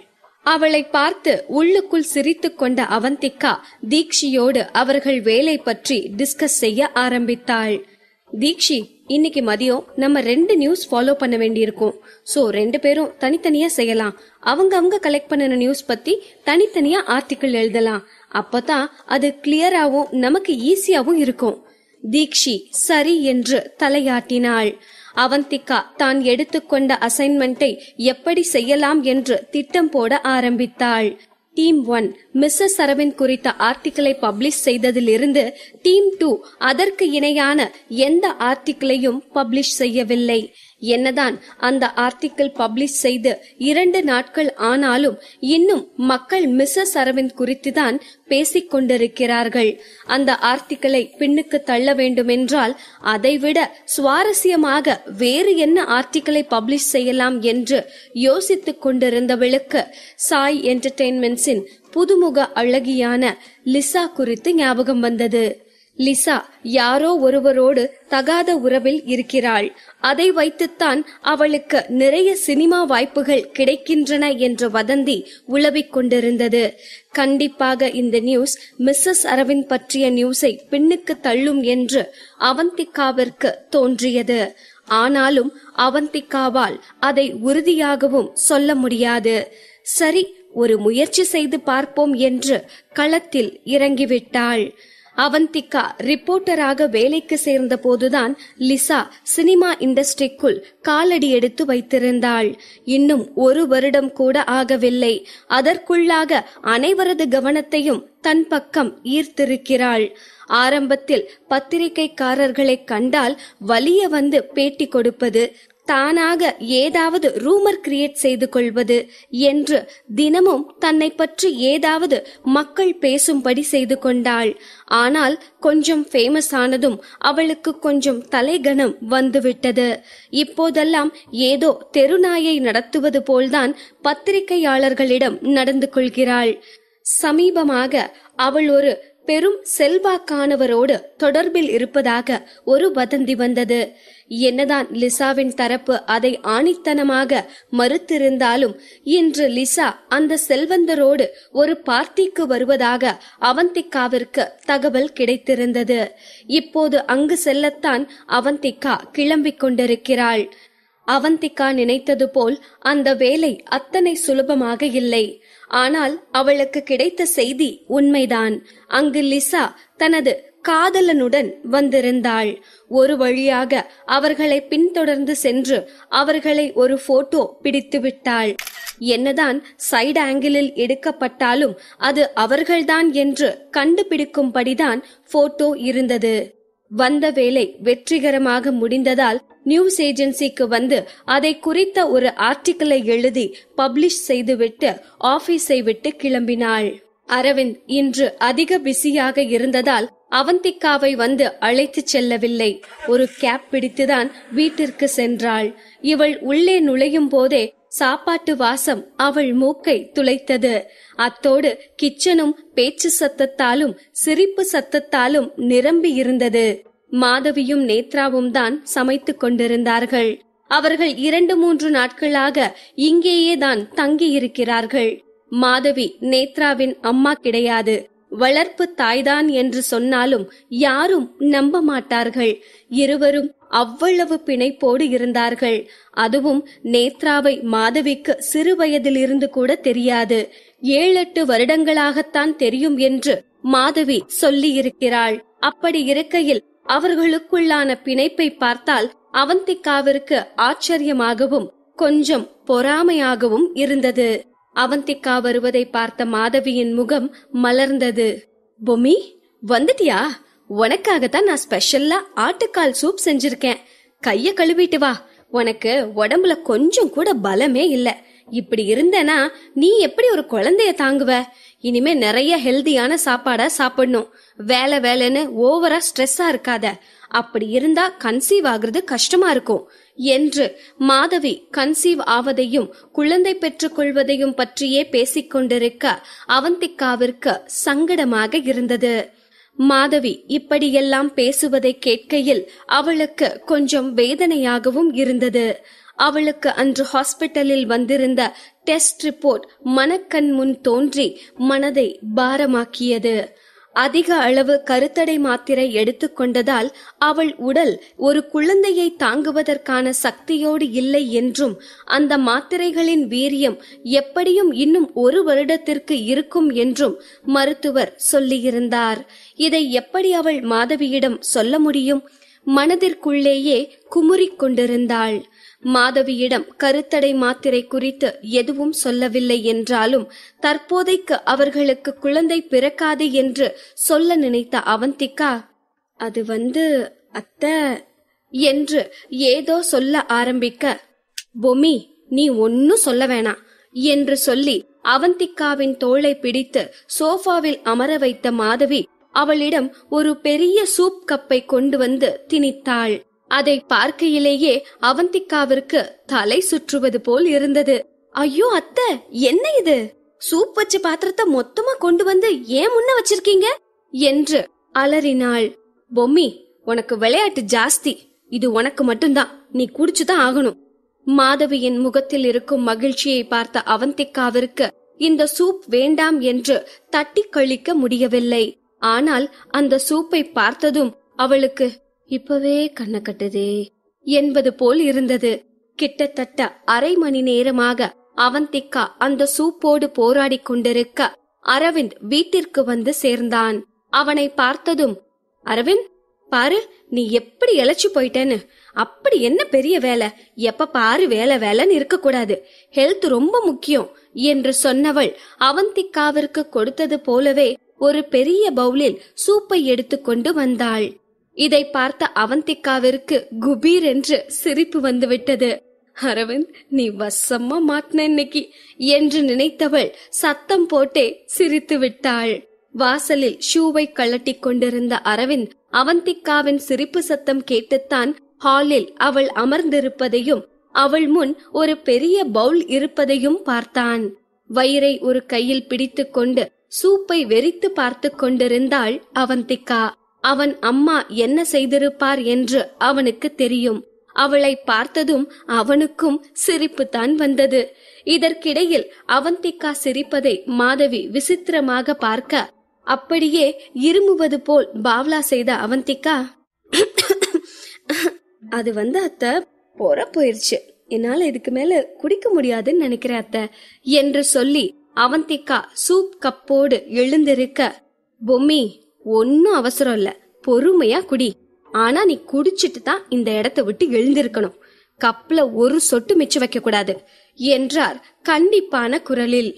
அவளை பார்த்து உள்ளுக்குள் சிரித்துக் கொண்ட அவந்திகா தீக்ஷியோடு அவர்கள் வேலை பற்றி டிஸ்கஸ் செய்ய ஆரம்பித்தாள். தீக்ஷி, இன்னைக்கு மதியம் நம்ம 2 நியூஸ் ஃபாலோ பண்ண வேண்டியிருக்கும். சோ 2 பேரும் தனித்தனியா செய்யலாம். அவங்க கலெக்ட் பண்ணின நியூஸ் பத்தி தனித்தனியா ஆர்டிக்கிள் எழுதலாம். அப்பதான் அது கிளியராவும் நமக்கு ஈஸியாவும் இருக்கும். தீக்ஷி சரி என்று தலையாட்டினாள். அவந்திகா தான் எடுத்துக்கொண்ட அசைன்மெண்டை எப்படி செய்யலாம் என்று திட்டம் போட ஆரம்பித்தாள். டீம் 1 மிஸ்ஸஸ் அரவிந்த் குறித்த ஆர்டிக்கிளை பப்ளிஷ் செய்ததிலிருந்து டீம் 2 அதற்கு இணையான எந்த ஆர்டிக்கிளையும் பப்ளிஷ் செய்யவில்லை. என்னதான் அந்த ஆர்டிக்கிள் பப்ளிஷ் செய்து 2 நாட்கள் ஆனாலும் இன்னும் மக்கள் மிஸ்ஸஸ் அரவிந்த் குறித்துதான் பேசிக் கொண்டிருக்கிறார்கள். அந்த ஆர்டிக்கிளை பின்னுக்கு தள்ள வேண்டுமென்றால் அதைவிட சுவாரஸ்யமாக வேறு என்ன ஆர்டிக்கிளை பப்ளிஷ் செய்யலாம் என்று யோசித்துக் கொண்டிருந்தவளுக்கு சாய் என்டர்டெயின்மெண்ட்ஸின் புதுமுக அழகியான லிசா குறித்து ஞாபகம் வந்தது. லிசா யாரோ ஒருவரோடு தகாத உறவில் இருக்கிறாள். அதை வைத்துத்தான் அவளுக்கு நிறைய சினிமா வாய்ப்புகள் கிடைக்கின்றன என்ற வதந்தி உலவிக் கொண்டிருந்தது. கண்டிப்பாக இந்த நியூஸ் மிஸ்ஸஸ் அரவிந்த் பற்றிய நியூஸை பின்னுக்கு தள்ளும் என்று அவந்திகாவிற்கு தோன்றியது. ஆனாலும் அவந்திகாவால் அதை உறுதியாகவும் சொல்ல முடியாது. சரி, ஒரு முயற்சி செய்து பார்ப்போம் என்று களத்தில் இறங்கிவிட்டாள். அவந்திகா ரிப்போர்ட்டராக வேலைக்கு சேர்ந்த போதுதான் லிசா சினிமா இண்டஸ்ட்ரிக்குள் காலடி எடுத்து வைத்திருந்தாள். இன்னும் 1 வருடம் கூட ஆகவில்லை. அதற்குள்ளாக அனைவரது கவனத்தையும் தன் பக்கம் ஈர்த்திருக்கிறாள். ஆரம்பத்தில் பத்திரிகைக்காரர்களை கண்டால் வலிய வந்து பேட்டி கொடுப்பது, தானாக ஏதாவது ரூமர் கிரியேட் செய்து கொள்வது என்று தினமும் தன்னை பற்றி ஏதாவது மக்கள் பேசும்படி செய்து கொண்டாள். ஆனால் கொஞ்சம் ஃபேமஸ் ஆனதும் அவளுக்கு கொஞ்சம் தலைகணம் வந்துவிட்டது. இப்போதெல்லாம் ஏதோ தெருநாயை நடத்துவது போல்தான் பத்திரிகையாளர்களிடம் நடந்து கொள்கிறாள். சமீபமாக அவள் ஒரு பெரும் செல்வாக்கானவரோடு தொடர்பில் இருப்பதாக ஒரு வதந்தி வந்தது. என்னதான் லிசாவின் தரப்பு அதை ஆணித்தனமாக மறுத்திருந்தாலும் இன்று லிசா அந்த செல்வந்தரோடு ஒரு பார்ட்டிக்கு வருவதாக அவந்திகாவிற்கு தகவல் கிடைத்திருந்தது. இப்போது அங்கு செல்லத்தான் அவந்திகா கிளம்பிக் கொண்டிருக்கிறாள். அவந்திகா நினைத்தது போல் அந்த வேலை அத்தனை சுலபமாக இல்லை. ஆனால் அவளுக்கு கிடைத்த செய்தி உண்மைதான். அங்கு லிசா தனது காதலனுடன் வந்திருந்தாள். ஒரு வழியாக அவர்களை பின்தொடர்ந்து சென்று அவர்களை ஒரு போட்டோ பிடித்து விட்டாள். என்னதான் சைடு ஆங்கிளில் எடுக்கப்பட்டாலும் அது அவர்கள்தான் என்று கண்டுபிடிக்கும்படிதான் போட்டோ இருந்தது. வந்த வேலை வெற்றிகரமாக முடிந்ததால் நியூஸ் ஏஜென்சிக்கு வந்து அதை குறித்த ஒரு ஆர்டிக்கிளை எழுதி பப்ளிஷ் செய்துவிட்டு ஆபீஸை விட்டு கிளம்பினாள். அரவிந்த் இன்று அதிக பிஸியாக இருந்ததால் அவந்திகாவை வந்து அழைத்து செல்லவில்லை. ஒரு கேப் பிடித்துதான் வீட்டிற்கு சென்றாள். இவள் உள்ளே நுழையும் போதே சாப்பாட்டு வாசம் அவள் மூக்கை துளைத்தது. அத்தோடு கிச்சனும் பேச்சு சத்தத்தாலும் சிரிப்பு சத்தத்தாலும் நிரம்பி இருந்தது. மாதவியும் நேத்ராவும் தான் சமைத்துக் கொண்டிருந்தார்கள். அவர்கள் 2-3 நாட்களாக இங்கேயே தான் தங்கி இருக்கிறார்கள். மாதவி நேத்ராவின் அம்மா கிடையாது, வளர்ப்பு தாய்தான் என்று சொன்னாலும் யாரும் நம்ப மாட்டார்கள். இருவரும் அவ்வளவு பிணைப்போடு இருந்தார்கள். அதுவும் நேத்ராவை மாதவிக்கு சிறு வயதிலிருந்து கூட தெரியாது. 7-8 வருடங்களாகத்தான் தெரியும் என்று மாதவி சொல்லி இருக்கிறாள். அப்படி இருக்கையில் அவர்களுக்குள்ளான பிணைப்பை பார்த்தால் அவந்திகாவிற்கு ஆச்சரியமாகவும் கொஞ்சம் பொறாமையாகவும் இருந்தது. அவந்திகா வருவதை பார்த்த மாதவியின் முகம் மலர்ந்தது. பொம்மி, வந்துட்டியா? உனக்காகத்தான் நான் ஸ்பெஷல்லா ஆட்டுக்கால் சூப் செஞ்சிருக்கேன். கைய கழுவிட்டு வா. உனக்கு உடம்புல கொஞ்சம் கூட பலமே இல்ல. இப்படி இருந்தனா நீ எப்படி ஒரு குழந்தைய தாங்குவ? இனிமே நிறைய ஹெல்தியான சாப்பாடா சாப்பிடணும். வேலை வேலைன்னு ஓவரா ஸ்ட்ரெஸ்ஸா இருக்காத. அப்படி இருந்தா கன்சீவ் ஆகுறது கஷ்டமா இருக்கும் என்று மாதவி கன்சீவ் ஆவதையும் குழந்தை பெற்றுக் கொள்வதையும் பற்றியே பேசிக்கொண்டிருக்க அவந்திகாவிற்கு சங்கடமாக இருந்தது. மாதவி இப்படியெல்லாம் பேசுவதை கேட்கையில் அவளுக்கு கொஞ்சம் வேதனையாகவும் இருந்தது. அவளுக்கு அன்று ஹாஸ்பிட்டலில் வந்திருந்த டெஸ்ட் ரிப்போர்ட் மனக்கண் முன் தோன்றி மனதை பாரமாக்கியது. அதிக அளவு கருத்தடை மாத்திரை எடுத்துக்கொண்டதால் அவள் உடல் ஒரு குழந்தையை தாங்குவதற்கான சக்தியோடு இல்லை என்றும் அந்த மாத்திரைகளின் வீரியம் எப்படியும் இன்னும் 1 வருடத்திற்கு இருக்கும் என்றும் மருத்துவர் சொல்லியிருந்தார். இதை எப்படி அவள் மாதவியிடம் சொல்ல முடியும்? மனதிற்குள்ளேயே குமுறிக் கொண்டிருந்தாள். மாதவியிடம் கருத்தடை மாத்திரை குறித்து எதுவும் சொல்லவில்லை என்றாலும் தற்போதைக்கு அவர்களுக்கு குழந்தை பிறக்காது என்று சொல்ல நினைத்த அவந்திகா, அது அத்தை என்று ஏதோ சொல்ல ஆரம்பிக்க, பொம்மி நீ ஒன்னும் சொல்ல வேணாம் என்று சொல்லி அவந்திகாவின் தோளை பிடித்து சோஃபாவில் அமர வைத்த மாதவி அவளிடம் ஒரு பெரிய சூப் கப்பை கொண்டு வந்து திணித்தாள். அதை பார்க்கையிலேயே அவந்திகாவிற்கு தலை சுற்றுவது போல் இருந்தது. ஐயோ அத்தை, என்ன இது? சூப் வச்ச பாத்திரத்தை மொத்தமா கொண்டு வந்து ஏன் முன்ன வச்சிருக்கீங்க என்று அலறினாள். பொம்மி, உனக்கு விளையாட்டு ஜாஸ்தி. இது உனக்கு மட்டும்தான், நீ குடிச்சுதான் ஆகணும். மாதவியின் முகத்தில் இருக்கும் மகிழ்ச்சியை பார்த்த அவந்திகாவிற்கு இந்த சூப் வேண்டாம் என்று தட்டி கழிக்க முடியவில்லை. ஆனால் அந்த சூப்பை பார்த்ததும் அவளுக்கு இப்பவே கண்ண கட்டுதே என்பது போல் இருந்தது. கிட்டத்தட்ட 1/2 மணி நேரமாக அவந்திகா அந்த சூப்போடு போராடி கொண்டிருக்க அரவிந்த் வீட்டிற்கு வந்து சேர்ந்தான். அவனை பார்த்ததும், அரவிந்த் பாரு, நீ எப்படி இழைச்சு போயிட்டேன்னு. அப்படி என்ன பெரிய வேலை? எப்ப பாரு வேலை வேலைன்னு இருக்க கூடாது. ஹெல்த் ரொம்ப முக்கியம் என்று சொன்னவள் அவந்திகாவிற்கு கொடுத்தது போலவே ஒரு பெரிய பவுலில் சூப்பை எடுத்துக்கொண்டு வந்தாள். இதை பார்த்த அவந்திகாவிற்கு குபீர் என்று சிரிப்பு வந்துவிட்டது. அரவிந்த், நீ வசமா மாட்டின இன்னைக்கு என்று நினைத்தவள் சத்தம் போட்டே சிரித்து விட்டாள். வாசலில் ஷூவை கழட்டி கொண்டிருந்த அரவிந்த் அவந்திகாவின் சிரிப்பு சத்தம் கேட்டுத்தான் ஹாலில் அவள் அமர்ந்திருப்பதையும் அவள் முன் ஒரு பெரிய பவுல் இருப்பதையும் பார்த்தான். வயிறை ஒரு கையில் பிடித்து கொண்டு சூப்பை வெறித்து பார்த்து கொண்டிருந்தாள் அவந்திகா. அவன் அம்மா என்ன செய்திருப்பார் என்று அவனுக்கு தெரியும். அவளை பார்த்ததும் அவனுக்கும் சிரிப்புத்தான் வந்தது. இதற்கிடையில் அவந்திகா சிரிப்பதை மாதவி விசித்திரமாக பார்க்க அப்படியே இருமுவது போல் பாவ்லா செய்த அவந்திகா, அது அத்தை போற போயிருச்சு, என்னால இதுக்கு மேல குடிக்க முடியாதுன்னு நினைக்கிறேன் அத்தை என்று சொல்லி அவந்திகா சூப் கப்போடு எழுந்திருக்க, பொம்மி ஒன்னும் அவசரம் இல்ல, பொறுமையா குடி. ஆனா நீ குடிச்சிட்டு தான் இந்த இடத்தை விட்டு எழுந்திருக்கணும். கப்ல ஒரு சொட்டு மிச்ச வைக்க கூடாது என்றார் கண்டிப்பான குரலில்.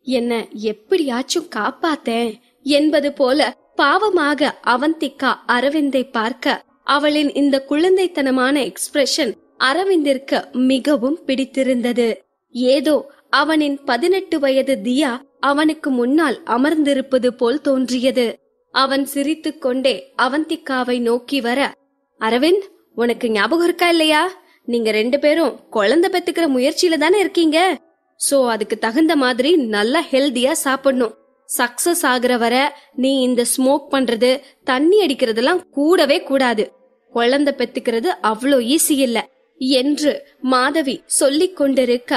என்ன எப்படியாச்சும் காப்பாத்தேன் என்பது போல பாவமாக அவந்திகா அரவிந்தை பார்க்க அவளின் இந்த குழந்தைத்தனமான எக்ஸ்பிரஷன் அரவிந்திற்கு மிகவும் பிடித்திருந்தது. ஏதோ அவனின் 18 வயது தியா அவனுக்கு முன்னால் அமர்ந்திருப்பது போல் தோன்றியது. அவன் சிரித்துக் கொண்டே அவந்திகாவை நோக்கி வர, அரவிந்த், உனக்கு ஞாபகம் இருக்கா இல்லையா? நீங்க 2 பேரும் குழந்தை பெத்துக்கிற முயற்சியில தானே இருக்கீங்க. சோ அதுக்கு தகுந்த மாதிரி நல்லா ஹெல்தியா சாப்பிடணும். சக்சஸ் ஆகுற வர நீ இந்த ஸ்மோக் பண்றது, தண்ணி அடிக்கிறதெல்லாம் கூடவே கூடாது. குழந்தை பெத்துக்கிறது அவ்வளோ ஈஸி இல்ல என்று மாதவி சொல்லிக் கொண்டிருக்க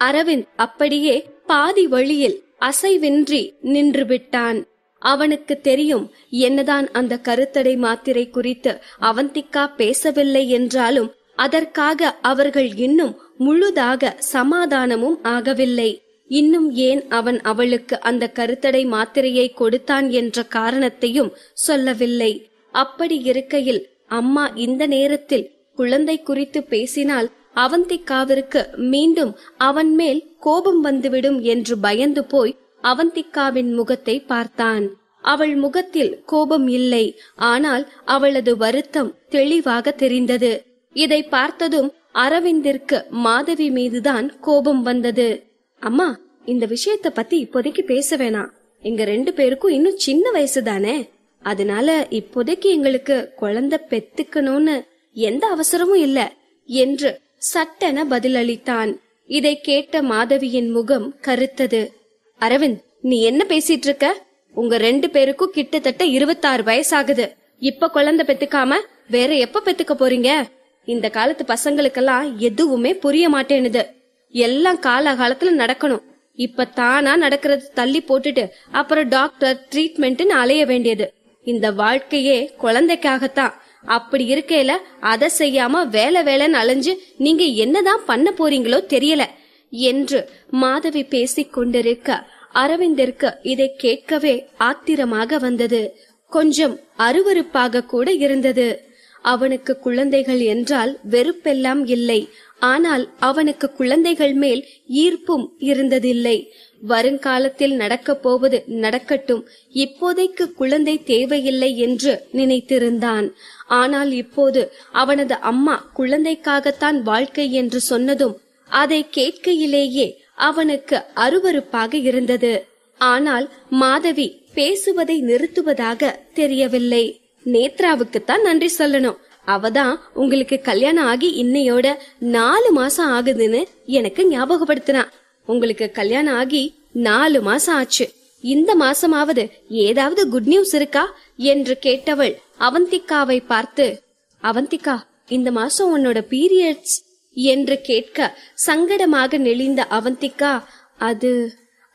அரவிந்த் அப்படியே பாதி வழியில் அசைவின்றி நின்று விட்டான். அவனுக்கு தெரியும், என்னதான் அந்த கருத்தடை மாத்திரை குறித்து அவந்திகா பேசவில்லை என்றாலும் அதற்காக அவர்கள் இன்னும் முழுதாக சமாதானமும் ஆகவில்லை. இன்னும் ஏன் அவன் அவளுக்கு அந்த கருத்தடை மாத்திரையை கொடுத்தான் என்ற காரணத்தையும் சொல்லவில்லை. அப்படி இருக்கையில் அம்மா இந்த நேரத்தில் குழந்தை குறித்து பேசினால் அவந்திகாவிற்கு மீண்டும் அவன் மேல் கோபம் வந்துவிடும் என்று பயந்து போய் அவந்திகாவின் முகத்தை பார்த்தான். அவள் முகத்தில் கோபம் இல்லை, ஆனால் அவளது வருத்தம் தெளிவாக தெரிந்தது. இதை பார்த்ததும் அரவிந்திற்கு மாதவி மீதுதான் கோபம் வந்தது. அம்மா, இந்த விஷயத்த பத்தி இப்போதைக்கு பேச வேணாம். எங்க 2 பேருக்கும் இன்னும் சின்ன வயசு தானே, அதனால இப்போதைக்கு எங்களுக்கு குழந்தை பெத்துக்கணும்னு எந்த அவசரமும் இல்ல என்று சட்டென பதிலளித்தான். இதை கேட்ட மாதவியின் முகம் கருத்தது. அரவிந்த், நீ என்ன பேசிட்டு இருக்க? உங்க 2 பேருக்கும் கிட்டத்தட்ட 26 வயசாகுது. இப்ப குழந்தை பெத்துக்காம வேற எப்ப பெத்துக்க போறீங்க? இந்த காலத்து பசங்களுக்கெல்லாம் எதுவுமே புரிய மாட்டேனுது. எல்லாம் காலகாலத்துல நடக்கணும். இப்ப தானா நடக்கிறது தள்ளி போட்டுட்டு அப்புறம் டாக்டர் ட்ரீட்மெண்ட்னு அலைய வேண்டியது. இந்த வாழ்க்கையே குழந்தைக்காகத்தான். அப்படி இருக்கையில அதை செய்யாம வேலை வேலைன்னு அலைஞ்சு நீங்க என்னதான் பண்ண போறீங்களோ தெரியல என்று மாதவி பேசிக் கொண்டிருக்க அரவிந்திற்கு இதை கேட்கவே ஆத்திரமாக வந்தது. கொஞ்சம் அருவருப்பாக கூட இருந்தது. அவனுக்கு குழந்தைகள் என்றால் வெறுப்பெல்லாம் இல்லை. ஆனால் அவனுக்கு குழந்தைகள் மேல் ஈர்ப்பும் இருந்ததில்லை. வருங்காலத்தில் நடக்கப் போவது நடக்கட்டும், இப்போதைக்கு குழந்தை தேவையில்லை என்று நினைத்திருந்தான். ஆனால் இப்போது அவனது அம்மா குழந்தைக்காகத்தான் வாழ்க்கை என்று சொன்னதும் அதை கேட்கையிலேயே அவனுக்கு அருவருப்பாக இருந்தது. ஆனால் மாதவி பேசுவதை நிறுத்துவதாக தெரியவில்லை. நேத்ராவுக்குத்தான் நன்றி சொல்லணும். அவதான் உங்களுக்கு கல்யாணம் ஆகி இன்னையோட 4 மாசம் ஆகுதுன்னு எனக்கு ஞாபகப்படுத்தினா. உங்களுக்கு கல்யாணம் ஆகி 4 மாசம் ஆச்சு. இந்த மாசமாவது ஏதாவது குட் நியூஸ் இருக்கா என்று கேட்டவள் அவந்திகாவை பார்த்து, அவந்திகா, இந்த மாசம் உன்னோட பீரியட்ஸ் என்று கேட்க சங்கடமாக நெளிந்த அவந்திகா,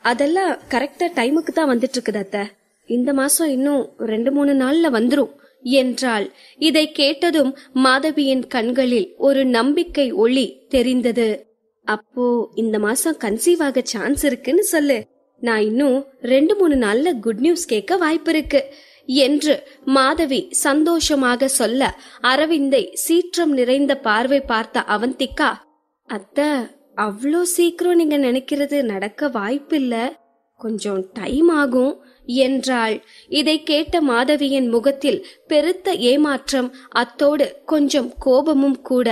அதெல்லாம் கரெக்டா டைமுக்கு தான் வந்துட்டு இருக்குது அத்தை. இந்த மாசம் இன்னும் 2-3 நாள்ல வந்துரும் என்றாள். இதை கேட்டதும் மாதவியின் கண்களில் ஒரு நம்பிக்கை ஒளி தெரிந்தது. அப்போ இந்த மாசம் கன்சீவ் ஆக சான்ஸ் இருக்குன்னு சொல்லு. நான் இன்னும் 2-3 நாள்ல குட் நியூஸ் கேட்க வாய்ப்பு இருக்கு என்று மாதவி சந்தோஷமாக சொல்ல அரவிந்தை சீற்றம் நிறைந்த பார்வை பார்த்த அவந்திகா, அத்தை, அவ்வளோ சீக்கிரம் நீங்க நினைக்கிறது நடக்க வாய்ப்பில்ல, கொஞ்சம் டைம் ஆகும் என்றாள். இதை கேட்ட மாதவியின் முகத்தில் பெருத்த ஏமாற்றம், அத்தோடு கொஞ்சம் கோபமும் கூட.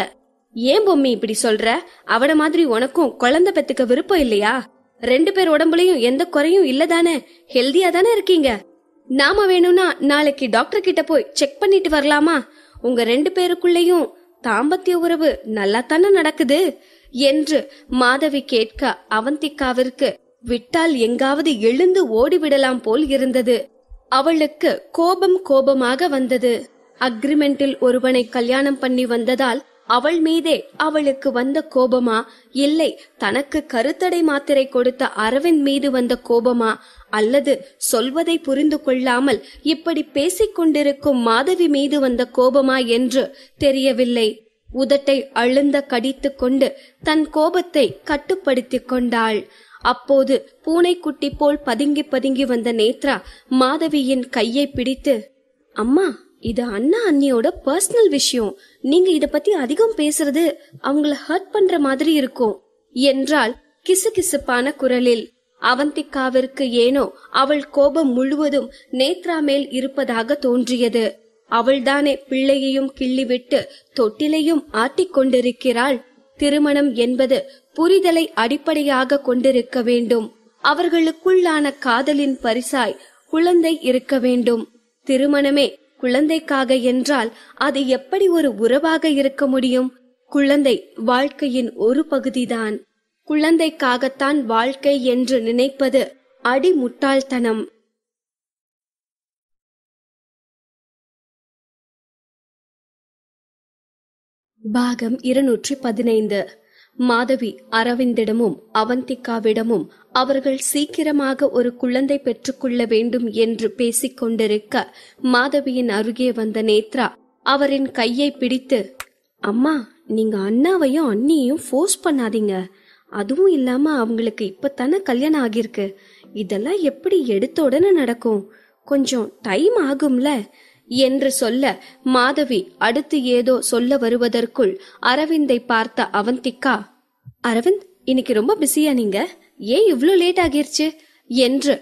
ஏன் பொம்மி இப்படி சொல்ற? அவட மாதிரி உனக்கும் குழந்தை பெத்துக்க விருப்பம் இல்லையா? 2 பேர் உடம்புலயும் எந்த குறையும் இல்லதானே? ஹெல்தியா தானே இருக்கீங்க? நாம வேணும்னா நாளைக்கு டாக்டர் கிட்ட போய் செக் பண்ணிட்டு வரலாமா? உங்க 2 பேருக்குள்ளேயும் தாம்பத்திய உறவு நல்லா தானே நடக்குது என்று மாதவி கேட்க அவந்திகாவிற்கு விட்டால் எங்காவது எழுந்து ஓடிவிடலாம் போல் இருந்தது. அவளுக்கு கோபமாக வந்தது. அக்ரிமெண்டில் ஒருவனை கல்யாணம் பண்ணி வந்ததால் அவள் மீதே அவளுக்கு வந்த கோபமா, இல்லை தனக்கு கருத்தடை மாத்திரை கொடுத்த அரவிந்த் மீது வந்த கோபமா, அல்லது சொல்வதை புரிந்து கொள்ளாமல் இப்படி பேசிக் கொண்டிருக்கும் மாதவி மீது வந்த கோபமா என்று தெரியவில்லை. உதட்டை அழுந்த கடித்துக் கொண்டு தன் கோபத்தை கட்டுப்படுத்திக் கொண்டாள். அப்போது பூனைக்குட்டி போல் பதுங்கி பதுங்கி வந்த நேத்ரா மாதவியின் கையை பிடித்து, அம்மா, இது அண்ணா அண்ணியோட பர்சனல் விஷயம், நீங்க இத பத்தி அதிகம் பேசுறது அவங்கள ஹர்ட் பண்ற மாதிரி இருக்கும் என்றால் கிசுகிசுப்பான குரலில். அவந்திகாவிற்கு ஏனோ அவள் கோபம் முழுவதும் நேத்ரா மேல் இருப்பதாக தோன்றியது. அவள்தானே பிள்ளையையும் கிள்ளிவிட்டு தொட்டிலையும் ஆட்டிக்கொண்டிருக்கிறாள். திருமணம் என்பது புரிதலை அடிப்படையாக கொண்டிருக்க வேண்டும். அவர்களுக்குள்ளான காதலின் பரிசாய் குழந்தை இருக்க வேண்டும். திருமணமே குழந்தைக்காக என்றால் அது எப்படி ஒரு உறவாக இருக்க முடியும்? குழந்தை வாழ்க்கையின் ஒரு பகுதிதான். குழந்தைக்காகத்தான் வாழ்க்கை என்று நினைப்பது அடி முட்டாள்தனம். பாகம் 215. மாதவி அரவிந்திடமும் அவந்திகாவிடமும் அவர்கள் சீக்கிரமாக ஒரு குழந்தை பெற்றுக்கொள்ள வேண்டும் என்று பேசிக் கொண்டிருக்க மாதவியின் அருகே வந்த நேத்ரா அவரின் கையை பிடித்து, அம்மா, நீங்க அண்ணாவையும் அண்ணியையும் ஃபோர்ஸ் பண்ணாதீங்க. அதுவும் இல்லாம அவங்களுக்கு இப்பத்தானே கல்யாணம் ஆகிருக்கு. இதெல்லாம் எப்படி எடுத்த உடனே நடக்கும்? கொஞ்சம் டைம் ஆகும்ல என்று சொல்ல மாதவி அடுத்து ஏதோ சொல்ல வருவதற்குள் அரவிந்தை பார்த்த அவந்திகா, அரவிந்த், இன்னைக்கு ரொம்ப பிஸியா நீங்க? ஏன் இவ்ளோ லேட் ஆகிருச்சு என்று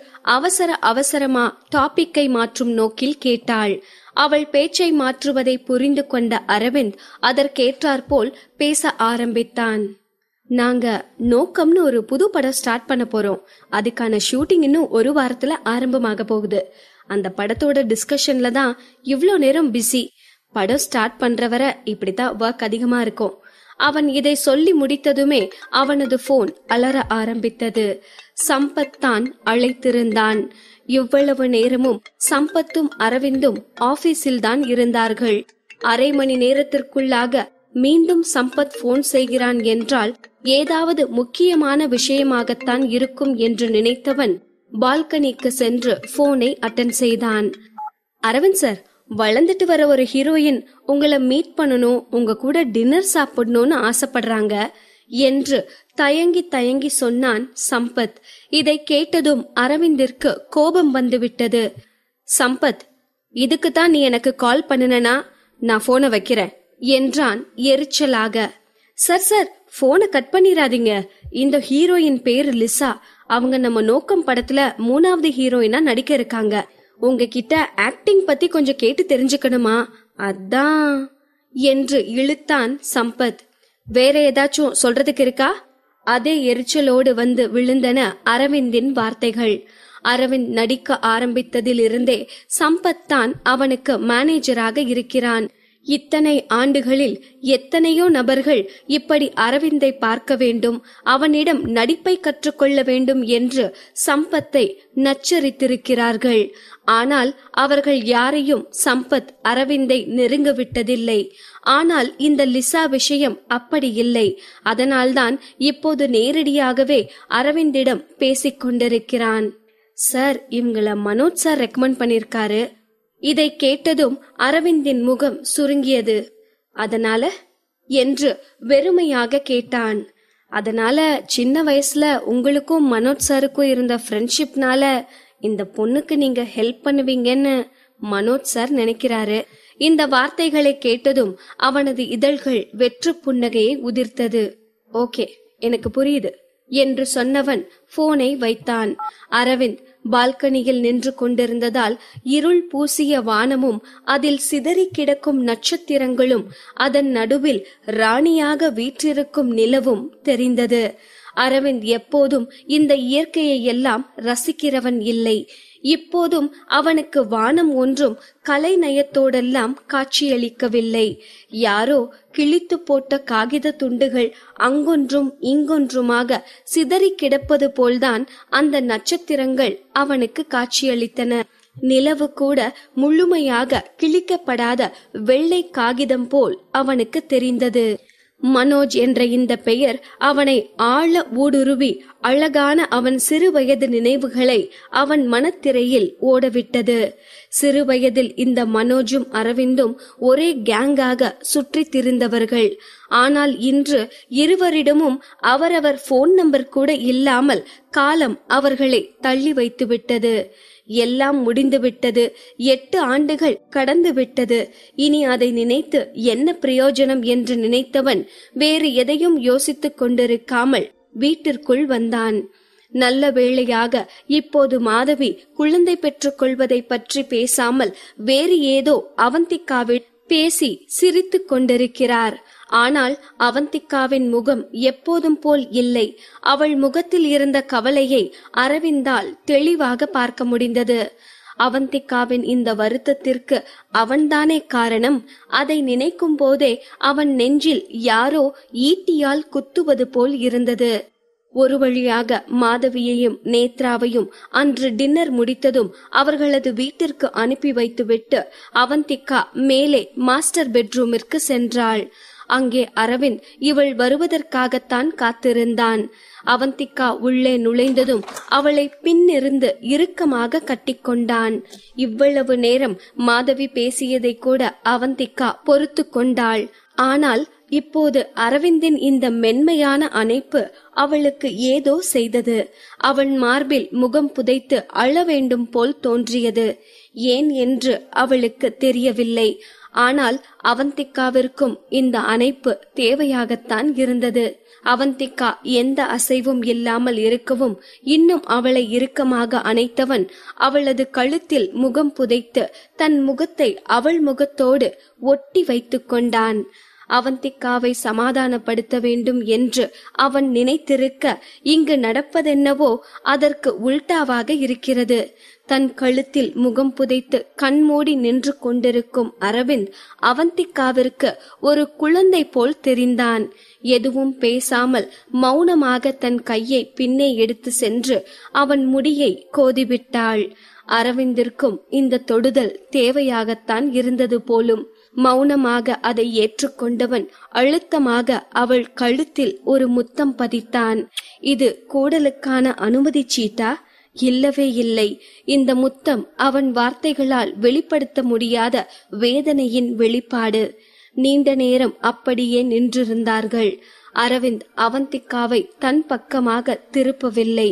அவசரமா டாபிக்கை மாற்றும் நோக்கில் கேட்டாள். அவள் பேச்சை மாற்றுவதை புரிந்து கொண்ட அரவிந்த் அதற்கேற்றாற்போல் பேச ஆரம்பித்தான். நாங்க நோக்கம்னு ஒரு புது படம் ஸ்டார்ட் பண்ண போறோம். அதுக்கான ஷூட்டிங் இன்னும் 1 வாரத்துல ஆரம்பமாக போகுது. அந்த படத்தோட டிஸ்கஷன்ல தான் இவ்ளோ நேரம் பிஸி. படம் ஸ்டார்ட் பண்றவரை இப்படித்தான் ஒர்க் அதிகமா இருக்கும். அவன் இதை சொல்லி முடித்ததுமே அவனது போன் அலற ஆரம்பித்தது. சம்பத் தான் அழைத்திருந்தான். இவ்வளவு நேரமும் சம்பத்தும் அரவிந்தும் ஆபீஸில் தான் இருந்தார்கள். அரை மணி நேரத்திற்குள்ளாக மீண்டும் சம்பத் போன் செய்கிறான் என்றால் ஏதாவது முக்கியமான விஷயமாகத்தான் இருக்கும் என்று நினைத்தவன் பால்கனிக்கு சென்று போனை அட்டென்ட் செய்தான். அரவிந்த் சார், வளர்ந்துட்டு வர ஒரு ஹீரோயின் உங்களை மீட் பண்ணணும், உங்க கூட டின்னர் சாப்பிடணும்னு ஆசைப்படுறாங்க என்று தயங்கி தயங்கி சொன்னான் சம்பத். இதை கேட்டதும் அரவிந்திற்கு கோபம் வந்துவிட்டது. சம்பத், இதுக்குத்தான் நீ எனக்கு கால் பண்ணுனா, நான் போனை வைக்கிறேன் என்றான் எரிச்சலாக. சார் சார், போனை கட் பண்ணிராதீங்க. இந்த ஹீரோயின் பேரு லிசா. அவங்க நம்ம நோக்கம் படத்துல 3வது ஹீரோயினா நடிக்க இருக்காங்க. உங்ககிட்ட ஆக்டிங் பத்தி கொஞ்சம் கேட்டு தெரிஞ்சுக்கணுமா, அதான் என்று இழுத்தான் சம்பத். வேற ஏதாச்சும் சொல்றதுக்கு இருக்கா? அதே எரிச்சலோடு வந்து விழுந்தன அரவிந்தின் வார்த்தைகள். அரவிந்த் நடிக்க ஆரம்பித்ததில் இருந்தே சம்பத் தான் அவனுக்கு மேனேஜராக இருக்கிறான். இத்தனை ஆண்டுகளில் எத்தனையோ நபர்கள் இப்படி அரவிந்தை பார்க்க வேண்டும், அவனிடம் நடிப்பை கற்றுக்கொள்ள வேண்டும் என்று சம்பத்தை நச்சரித்திருக்கிறார்கள். ஆனால் அவர்கள் யாரையும் சம்பத் அரவிந்தை நெருங்க விட்டதில்லை. ஆனால் இந்த லிசா விஷயம் அப்படி இல்லை. அதனால்தான் இப்போது நேரடியாகவே அரவிந்திடம் பேசிக் கொண்டிருக்கிறான். சார், இவங்கள மனோஜ் சார் ரெக்கமெண்ட் பண்ணிருக்காரு. இதை கேட்டதும் அரவிந்தின் முகம் சுருங்கியது. அதனால என்று வெறுமையாக கேட்டான். அதனால சின்ன வயசுல உங்களுக்கும் மனோஜ் சாருக்கும் இருந்த ஃப்ரெண்ட்ஷிப்னால இந்த பொண்ணுக்கு நீங்க ஹெல்ப் பண்ணுவீங்கன்னு மனோஜ் சார் நினைக்கிறாரு. இந்த வார்த்தைகளை கேட்டதும் அவனது இதழ்கள் வெற்று புன்னகையை உதிர்த்தது. ஓகே, எனக்கு புரியுது என்று சொன்னவன் போனை வைத்தான். அரவிந்த் பால்கனியில் நின்று கொண்டிருந்ததால் இருள் பூசிய வானமும் அதில் சிதறி கிடக்கும் நட்சத்திரங்களும் அதன் நடுவில் ராணியாக வீற்றிருக்கும் நிலவும் தெரிந்தது. அரவிந்த் எப்போதும் இந்த இயற்கையை எல்லாம் ரசிக்கிறவன் இல்லை. இப்போதும் அவனுக்கு வானம் ஒன்றும் கலை நயத்தோடெல்லாம் காட்சியளிக்கவில்லை. யாரோ கிழித்து போட்ட காகித துண்டுகள் அங்கொன்றும் இங்கொன்றுமாக சிதறி கிடப்பது போல்தான் அந்த நட்சத்திரங்கள் அவனுக்கு காட்சியளித்தன. நிலவு கூட முழுமையாக கிழிக்கப்படாத வெள்ளை காகிதம் போல் அவனுக்கு தெரிந்தது. மனோஜ் என்ற இந்த பெயர் அவனை ஆழ ஊடுருவி அழகான அவன் சிறுவயது நினைவுகளை அவன் மனத்திரையில் ஓடவிட்டது. சிறுவயதில் இந்த மனோஜும் அரவிந்தும் ஒரே கேங்காக சுற்றி திரிந்தவர்கள். ஆனால் இன்று இருவரிடமும் அவரவர் போன் நம்பர் கூட இல்லாமல் காலம் அவர்களை தள்ளி வைத்து விட்டது. எல்லாம் முடிந்துவிட்டது. 8 ஆண்டுகள் கடந்து விட்டது. இனி அதை நினைத்து என்ன பிரயோஜனம் என்று நினைத்தவன் வேறு எதையும் யோசித்துக் கொண்டிருக்காமல் வீட்டிற்குள் வந்தான். நல்ல வேளையாக இப்போது மாதவி குழந்தை பெற்றுக் கொள்வதை பற்றி பேசாமல் வேறு ஏதோ அவந்திகாவில் பேசி சிரித்துக் கொண்டிருக்கிறார். ஆனால் அவந்திகாவின் முகம் எப்போதும் போல் இல்லை. அவள் முகத்தில் இருந்த கவலையை அரவிந்தால் தெளிவாக பார்க்க முடிந்தது. அவந்திகாவின் இந்த வருத்தத்திற்கு அவன்தானே காரணம். அதை நினைக்கும் போதே அவன் நெஞ்சில் யாரோ ஈட்டியால் குத்துவது போல் இருந்தது. ஒரு வழியாக மாதவியையும் நேத்ராவையும் அன்று டின்னர் முடித்ததும் அவர்களது வீட்டிற்கு அனுப்பி வைத்துவிட்டு அவந்திகா மேலே மாஸ்டர் பெட்ரூமிற்கு சென்றாள். அங்கே அரவிந்த் இவள் வருவதற்காகத்தான் காத்திருந்தான். அவந்திகா உள்ளே நுழைந்ததும் அவளை பின்னிருந்து இறுக்கமாக கட்டிக்கொண்டான். இவ்வளவு நேரம் மாதவி பேசியதை கூட அவந்திகா பொறுத்து கொண்டாள். ஆனால் இப்போது அரவிந்தின் இந்த மென்மையான அணைப்பு அவளுக்கு ஏதோ செய்தது. அவன் மார்பில் முகம் புதைத்து அழ வேண்டும் போல் தோன்றியது. ஏன் என்று அவளுக்கு தெரியவில்லை. ஆனால் அவந்திகாவிற்கும் இந்த அணைப்பு தேவையாகத்தான் இருந்தது. அவந்திகா எந்த அசைவும் இல்லாமல் இருக்கவும் இன்னும் அவளை இறுக்கமாக அணைத்தவன் அவளது கழுத்தில் முகம் புதைத்து தன் முகத்தை அவள் முகத்தோடு ஒட்டி வைத்துக் கொண்டான். அவந்திகாவை சமாதானப்படுத்த வேண்டும் என்று அவன் நினைத்திருக்க இங்கு நடப்பதென்னவோ அதற்கு உல்டாவாக இருக்கிறது. தன் கழுத்தில் முகம் புதைத்து கண்மூடி நின்று கொண்டிருக்கும் அரவிந்த் அவந்திகாவிற்கு ஒரு குழந்தை போல் தெரிந்தான். எதுவும் பேசாமல் மௌனமாக தன் கையை பின்னே எடுத்து சென்று அவன் முடியை கோதிவிட்டாள். அரவிந்திற்கும் இந்த தொடுதல் தேவையாகத்தான் இருந்தது போலும். மௌனமாக அதை ஏற்றுக்கொண்டவன் அழுத்தமாக அவள் கழுத்தில் ஒரு முத்தம் பதித்தான். இது கூடலுக்கான அனுமதி சீட்டா? இல்லவே இல்லை. இந்த முத்தம் அவன் வார்த்தைகளால் வெளிப்படுத்த முடியாத வேதனையின் வெளிப்பாடு. நீண்ட நேரம் அப்படியே நின்றிருந்தார்கள். அரவிந்த் அவந்திகாவை தன் பக்கமாக திருப்பவில்லை.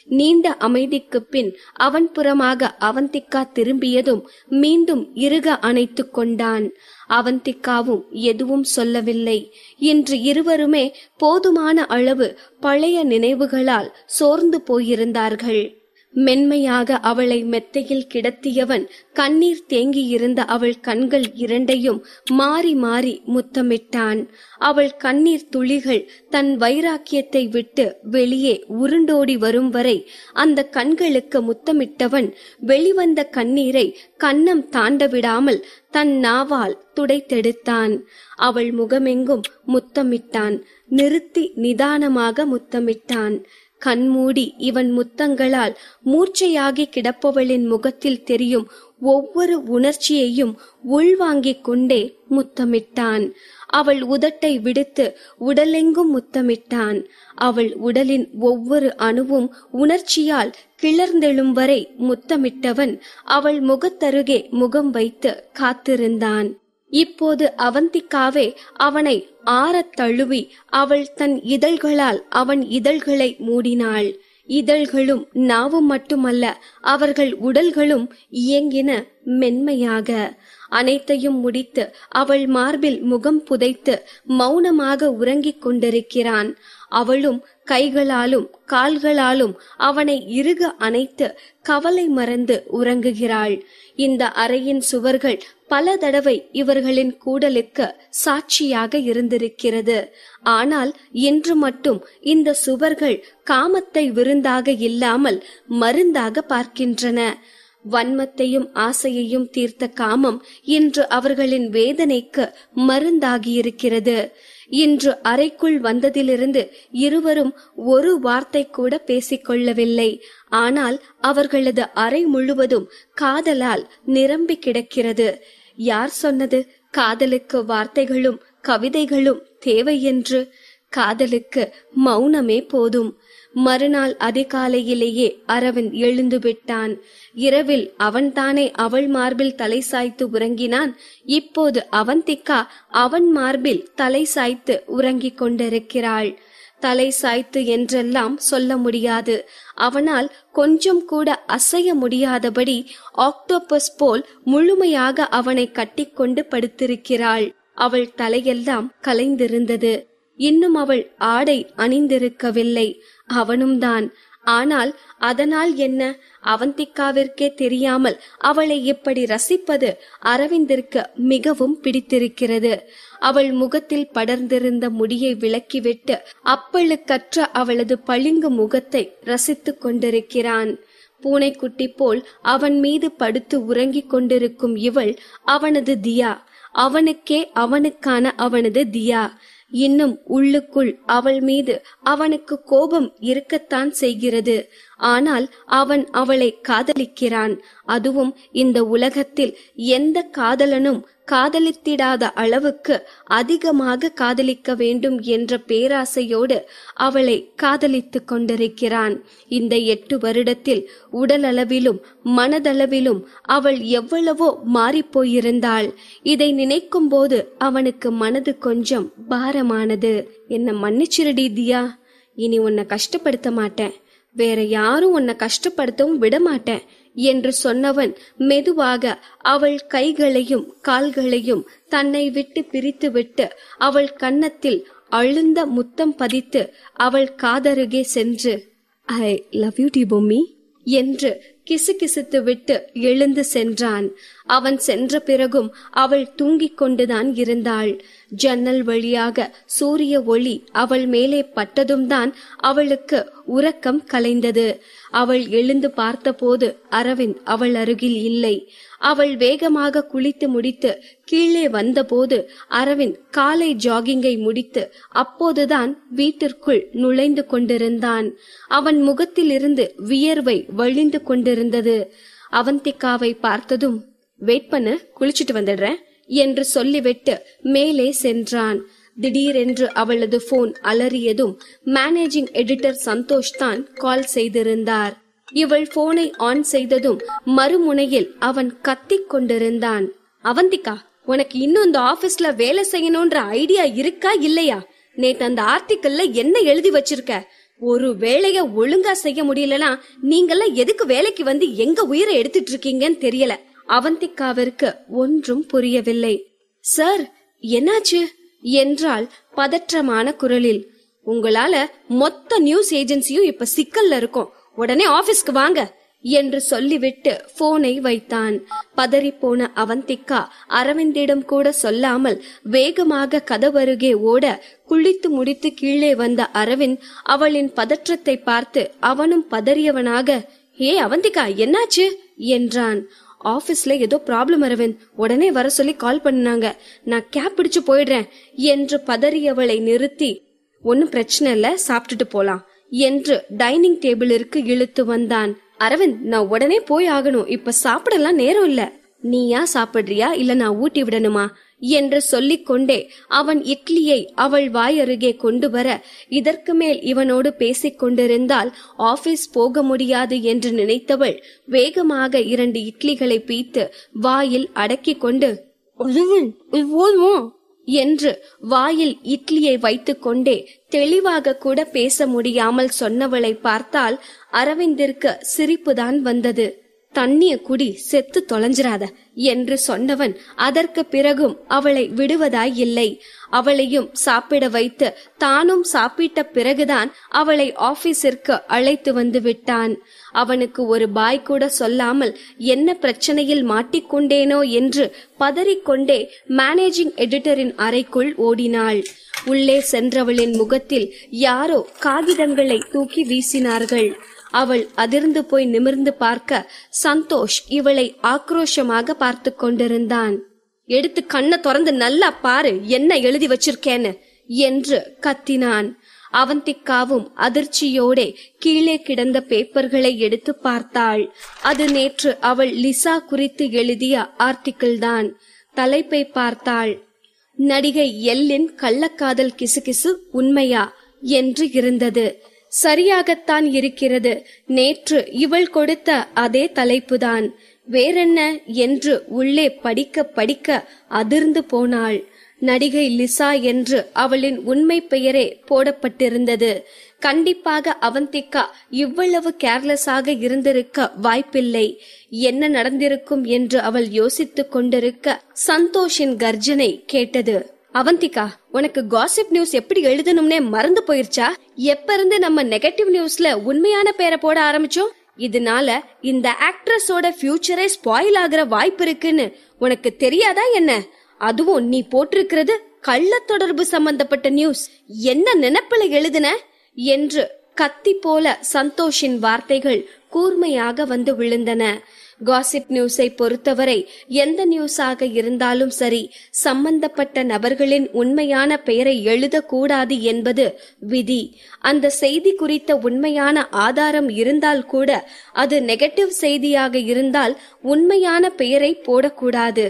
நீண்ட அமைதிக்கு பின் அவன் புறமாக அவந்திகா திரும்பியதும் மீண்டும் இறுக அணைத்து கொண்டான். அவந்திகாவும் எதுவும் சொல்லவில்லை. இன்று இருவருமே போதுமான அளவு பழைய நினைவுகளால் சோர்ந்து போயிருந்தார்கள். மென்மையாக அவளை மெத்தையில் கிடத்தியவன் கண்ணீர் தேங்கியிருந்த அவள் கண்கள் இரண்டையும் மாறி மாறி முத்தமிட்டான். அவள் கண்ணீர் துளிகள் தன் வைராக்கியத்தை விட்டு வெளியே உருண்டோடி வரும் வரை அந்த கண்களுக்கு முத்தமிட்டவன் வெளிவந்த கண்ணீரை கன்னம் தாண்ட விடாமல் தன் நாவால் துடைத்தெடுத்தான். அவள் முகமெங்கும் முத்தமிட்டான். நிறுத்தி நிதானமாக முத்தமிட்டான். கண்மூடி இவன் முத்தங்களால் மூர்ச்சையாகி கிடப்பவளின் முகத்தில் தெரியும் ஒவ்வொரு உணர்ச்சியையும் உள்வாங்கிக் கொண்டே முத்தமிட்டான். அவள் உதட்டை விடுத்து உடலெங்கும் முத்தமிட்டான். அவள் உடலின் ஒவ்வொரு அணுவும் உணர்ச்சியால் கிளர்ந்தெழும் வரை முத்தமிட்டவன் அவள் முகத்தருகே முகம் வைத்து காத்திருந்தான். இப்போது அவந்திகாவே அவனை ஆறத் தழுவி அவள் தன் இதழ்களால் அவன் இதழ்களை மூடினாள். இதழ்களும் நாவும் மட்டுமல்ல, அவர்கள் உடல்களும் இயங்கின மென்மையாக. அனைத்தையும் முடித்து அவள் மார்பில் முகம் புதைத்து மௌனமாக உறங்கிக் கொண்டிருக்கிறான். அவளும் கைகளாலும் கால்களாலும் அவனை இறுக அணைத்து கவலை மறந்து உறங்குகிறாள். இந்த அறையின் சுவர்கள் பல தடவை இவர்களின் கூடலுக்கு சாட்சியாக இருந்திருக்கிறது. ஆனால் இன்று மட்டும் இந்த சுவர்கள் காமத்தை விருந்தாக இல்லாமல் மருந்தாக பார்க்கின்றன. வன்மத்தையும் ஆசையையும் தீர்த்த காமம் இன்று அவர்களின் வேதனைக்கு மருந்தாகியிருக்கிறது. இன்று அறைக்குள் வந்ததிலிருந்து இருவரும் ஒரு வார்த்தை கூட பேசிக்கொள்ளவில்லை. ஆனால் அவர்களது அறை முழுவதும் காதலால் நிரம்பி கிடக்கிறது. யார் சொன்னது காதலுக்கு வார்த்தைகளும் கவிதைகளும் தேவை என்று? காதலுக்கு மௌனமே போதும். மறுநாள் அதிகாலையிலேயே அரவிந்த் எழுந்து விட்டான். இரவில் அவன்தானே அவள் மார்பில் தலை சாய்த்து உறங்கினான். இப்போது அவந்திகா அவன் மார்பில் தலை சாய்த்து உறங்கிக் கொண்டிருக்கிறாள். தலை சாய்த்து என்றெல்லாம் சொல்ல முடியாது. அவனால் கொஞ்சம் கூட அசைய முடியாதபடி ஆக்டோபஸ் போல் முழுமையாக அவனை கட்டிக்கொண்டு படுத்திருக்கிறாள். அவள் தலையெல்லாம் கலைந்திருந்தது. இன்னும் அவள் ஆடை அணிந்திருக்கவில்லை. அவனும் தான். ஆனால் அதனால் என்ன? அவந்திகாவிற்கே தெரியாமல் அவளை இப்படி ரசிப்பது அரவிந்திற்கு மிகவும் பிடித்திருக்கிறது. அவள் முகத்தில் படர்ந்திருந்த முடியை விலக்கிவிட்டு அப்பழுக்கற்ற அவளது பளிங்கு முகத்தை ரசித்துக் கொண்டிருக்கிறான். பூனைக்குட்டி போல் அவன் மீது படுத்து உறங்கிக் கொண்டிருக்கும் இவள் அவனது தியா. அவனுக்கே அவனுக்கான அவனது தியா. இன்னும் உள்ளுக்குள் அவள் மீது அவனுக்கு கோபம் இருக்கத்தான் செய்கிறது. ஆனால் அவன் அவளை காதலிக்கிறான். அதுவும் இந்த உலகத்தில் எந்த காதலனும் காதலித்திடாத அளவுக்கு அதிகமாக காதலிக்க வேண்டும் என்ற பேராசையோடு அவளை காதலித்துக் கொண்டிருக்கிறான். இந்த 8 வருடத்தில் உடலளவிலும் மனதளவிலும் அவள் எவ்வளவோ மாறிப்போயிருந்தாள். இதை நினைக்கும் போது அவனுக்கு மனது கொஞ்சம் பாரமானது. என்ன மன்னிச்சிருடி தியா, இனி உன்னை கஷ்டப்படுத்த மாட்டேன், வேற யாரும் உன்னை கஷ்டப்படுத்தவும் விட மாட்டேன் என்று சொன்னவன் மெதுவாக அவள் கைகளையும் கால்களையும் தன்னை விட்டு பிரித்துவிட்டு அவள் கன்னத்தில் அழுந்த முத்தம் பதித்து அவள் காதருகே சென்று ஐ லவ் யூ டி பொம்மி என்று கிசுகிசுத்து விட்டு எழுந்து சென்றான். அவன் சென்ற பிறகும் அவள் தூங்கிக் கொண்டுதான் இருந்தாள். ஜன்னல் வழியாக சூரிய ஒளி அவள் மேலே பட்டதும் தான் அவளுக்கு உறக்கம் கலைந்தது. அவள் எழுந்து பார்த்தபோது அரவிந்த் அவள் அருகில் இல்லை. அவள் வேகமாக குளித்து முடித்து கீழே வந்தபோது அரவிந்த் காலை ஜாகிங்கை முடித்து அப்போதுதான் வீட்டிற்குள் நுழைந்து கொண்டிருந்தான். அவன் முகத்தில் இருந்து வியர்வை வழிந்து கொண்டிருந்தது. அவந்திகாவை பார்த்ததும் வெயிட் பண்ணு, குளிச்சுட்டு வந்துடுறேன் என்று சொல்லிவிட்டு மேலே சென்றான். திடீரென்று அவளது போன் அலறியதும் மேனேஜிங் எடிட்டர் சந்தோஷ் தான் கால் செய்திருந்தார். இவள் போனை ஆன் செய்ததும் மறுமுனையில் அவன் கத்திக் கொண்டிருந்தான். அவந்திகா, உனக்கு இன்னும் இந்த ஆபீஸ்ல வேலை செய்யணும்ன்ற ஐடியா இருக்கா இல்லையா? நேத்து அந்த ஆர்டிக்கல்ல என்ன எழுதி வச்சிருக்க? ஒரு வேலைய ஒழுங்கா செய்ய முடியலனா நீங்கெல்லாம் எதுக்கு வேலைக்கு வந்து எங்க உயிரை எடுத்துட்டு இருக்கீங்கன்னு தெரியல. அவந்திகாவிற்கு ஒன்றும் புரியவில்லை. சார், என்னாச்சு என்றால் பதற்றமான குரலில். உங்களால மொத்த நியூஸ் ஏஜென்சியும் இப்ப சிக்கல்ல இருக்கும், உடனே ஆபீஸ்க்கு வாங்க என்று சொல்லிவிட்டு போனை வைத்தான். பதறிப்போன அவந்திகா அரவிந்திடம் கூட சொல்லாமல் வேகமாக கதவருகே ஓட, குளித்து முடித்து கீழே வந்த அரவிந்த் அவளின் பதற்றத்தை பார்த்து அவனும் பதறியவனாக, ஏ அவந்திகா, என்னாச்சு என்றான். ஆபீஸ்ல ஏதோ ப்ராப்ளம் அரவிந்த், உடனே வர சொல்லி கால் பண்ணாங்க, நான் கேப் பிடிச்சு போயிடுறேன் என்று பதறியவளை நிறுத்தி, ஒன்னும் பிரச்சனை இல்ல, சாப்பிட்டுட்டு போலாம் என்று டைனிங் டேபிளிற்கு இழுத்து வந்தான். அரவிந்த், நான் உடனே போய் ஆகணும், இப்ப சாப்பிடலாம் நேரம் இல்ல. நீயா சாப்பிடுறியா இல்ல நான் ஊட்டி விடணுமா என்று சொல்லிக் கொண்டே அவன் இட்லியை அவள் வாயருகே கொண்டு வர, இதற்கு மேல் இவனோடு பேசிக் கொண்டிருந்தால் ஆபீஸ் போக முடியாது என்று நினைத்தவள் வேகமாக 2 இட்லிகளை பீத்து வாயில் அடக்கி கொண்டு, என்று வாயில் இட்லியை வைத்துக் கொண்டே தெளிவாக கூட பேச முடியாமல் சொன்னவளை பார்த்தால் அரவிந்திற்கு சிரிப்புதான் வந்தது. தண்ணிய குடி, செத்து தொலைஞ்சிராத என்று சொன்னவன் அதற்கு பிறகும் அவளை விடுவதாய் இல்லை. அவளையும் சாப்பிட வைத்து தானும் சாப்பிட்ட பிறகுதான் அவளை ஆபீஸிற்கு அழைத்து வந்து விட்டான். அவனுக்கு ஒரு பாய் கூட சொல்லாமல் என்ன பிரச்சனையில் மாட்டிக்கொண்டேனோ என்று பதறிக்கொண்டே மேனேஜிங் எடிட்டரின் அறைக்குள் ஓடினாள். உள்ளே சென்றவளின் முகத்தில் யாரோ காகிதங்களை தூக்கி வீசினார்கள். அவள் அதிர்ந்து போய் நிமிர்ந்து பார்க்க சந்தோஷ் இவளை ஆக்ரோஷமாக பார்த்து கொண்டிருந்தான். எடுத்து கண்ணை திறந்து நல்லா பாரு, என்ன எழுதி வச்சிருக்கேன்னு என்று கத்தினான். அவந்திகாவும் அதிர்ச்சியோடே கீழே கிடந்த பேப்பர்களை எடுத்து பார்த்தாள். அது நேற்று அவள் லிசா குறித்து எழுதிய ஆர்டிக்கிள் தான். தலைப்பை பார்த்தாள். நடிகை எல்லின் கள்ளக்காதல் கிசுகிசு உண்மையா என்று இருந்தது. சரியாகத்தான் இருக்கிறது. நேற்று இவள் கொடுத்த அதே தலைப்புதான். வேறென்ன என்று உள்ளே படிக்க படிக்க அதிர்ந்து போனாள். நடிகை லிசா என்று அவளின் உண்மை பெயரே போடப்பட்டிருந்தது. கண்டிப்பாக அவந்திகா இவ்வளவு கேர்லெஸ்ஸாக இருந்திருக்க வாய்ப்பில்லை. என்ன நடந்திருக்கும் என்று அவள் யோசித்துக் கொண்டிருக்க சந்தோஷின் கர்ஜனை கேட்டது. அவந்திகா, உனக்கு காசிப் நியூஸ் எப்படி எழுதணும்னே மறந்து போயிருச்சா? எப்ப இருந்து நம்ம நெகட்டிவ் நியூஸ்ல உண்மையான பேரை போட ஆரம்பிச்சோம்? இதனால இந்த ஆக்ட்ரஸோட ஃபியூச்சரே ஸ்பாயில் ஆகிற வாய்ப்பு இருக்குன்னு உனக்கு தெரியாதா என்ன? அதுவும் நீ போட்டிருக்கிறது கள்ள தொடர்பு சம்பந்தப்பட்ட நியூஸ். என்ன நினைப்புல எழுதுன என்று கத்தி போல சந்தோஷின் வார்த்தைகள் கூர்மையாக வந்து விழுந்தன. காசிப் நியூஸை பொறுத்தவரை எந்த நியூஸாக இருந்தாலும் சரி, சம்பந்தப்பட்ட நபர்களின் உண்மையான பெயரை எழுதக்கூடாது என்பது விதி. அந்த செய்தி குறித்த உண்மையான ஆதாரம் இருந்தால் கூட அது நெகட்டிவ் செய்தியாக இருந்தால் உண்மையான பெயரை போடக்கூடாது.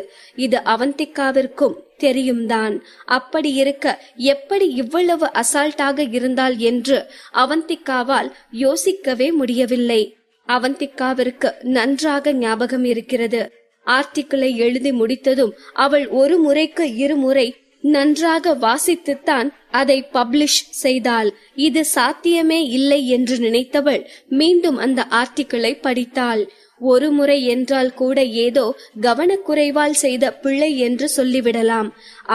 இது அவந்திகாவிற்கும் தெரியும்தான். அப்படி இருக்க எப்படி இவ்வளவு அசால்ட்டாக இருந்தால் என்று அவந்திகாவால் யோசிக்கவே முடியவில்லை. அவந்திகாவிற்கு நன்றாக ஞாபகம் இருக்கிறது. ஆர்டிக்கிளை எழுதி முடித்ததும் அவள் ஒரு முறைக்கு 2 முறை நன்றாக வாசித்துத்தான் அதை பப்ளிஷ் செய்தாள். இது சாத்தியமே இல்லை என்று நினைத்தவள் மீண்டும் அந்த ஆர்டிக்கிளை படித்தாள். ஒரு முறை என்றால் கூட ஏதோ கவனக்குறைவால் செய்த பிழை என்று சொல்லிவிடலாம்.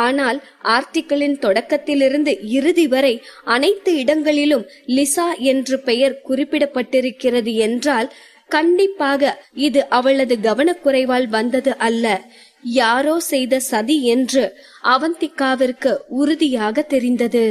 ஆனால் ஆர்டிக்கிளின் தொடக்கத்திலிருந்து இறுதி வரை அனைத்து இடங்களிலும் லிசா என்று பெயர் குறிப்பிடப்பட்டிருக்கிறது என்றால் கண்டிப்பாக இது அவளது கவனக்குறைவால் வந்தது அல்ல, யாரோ செய்த சதி என்று அவந்திகாவிற்கு உறுதியாக தெரிந்தது.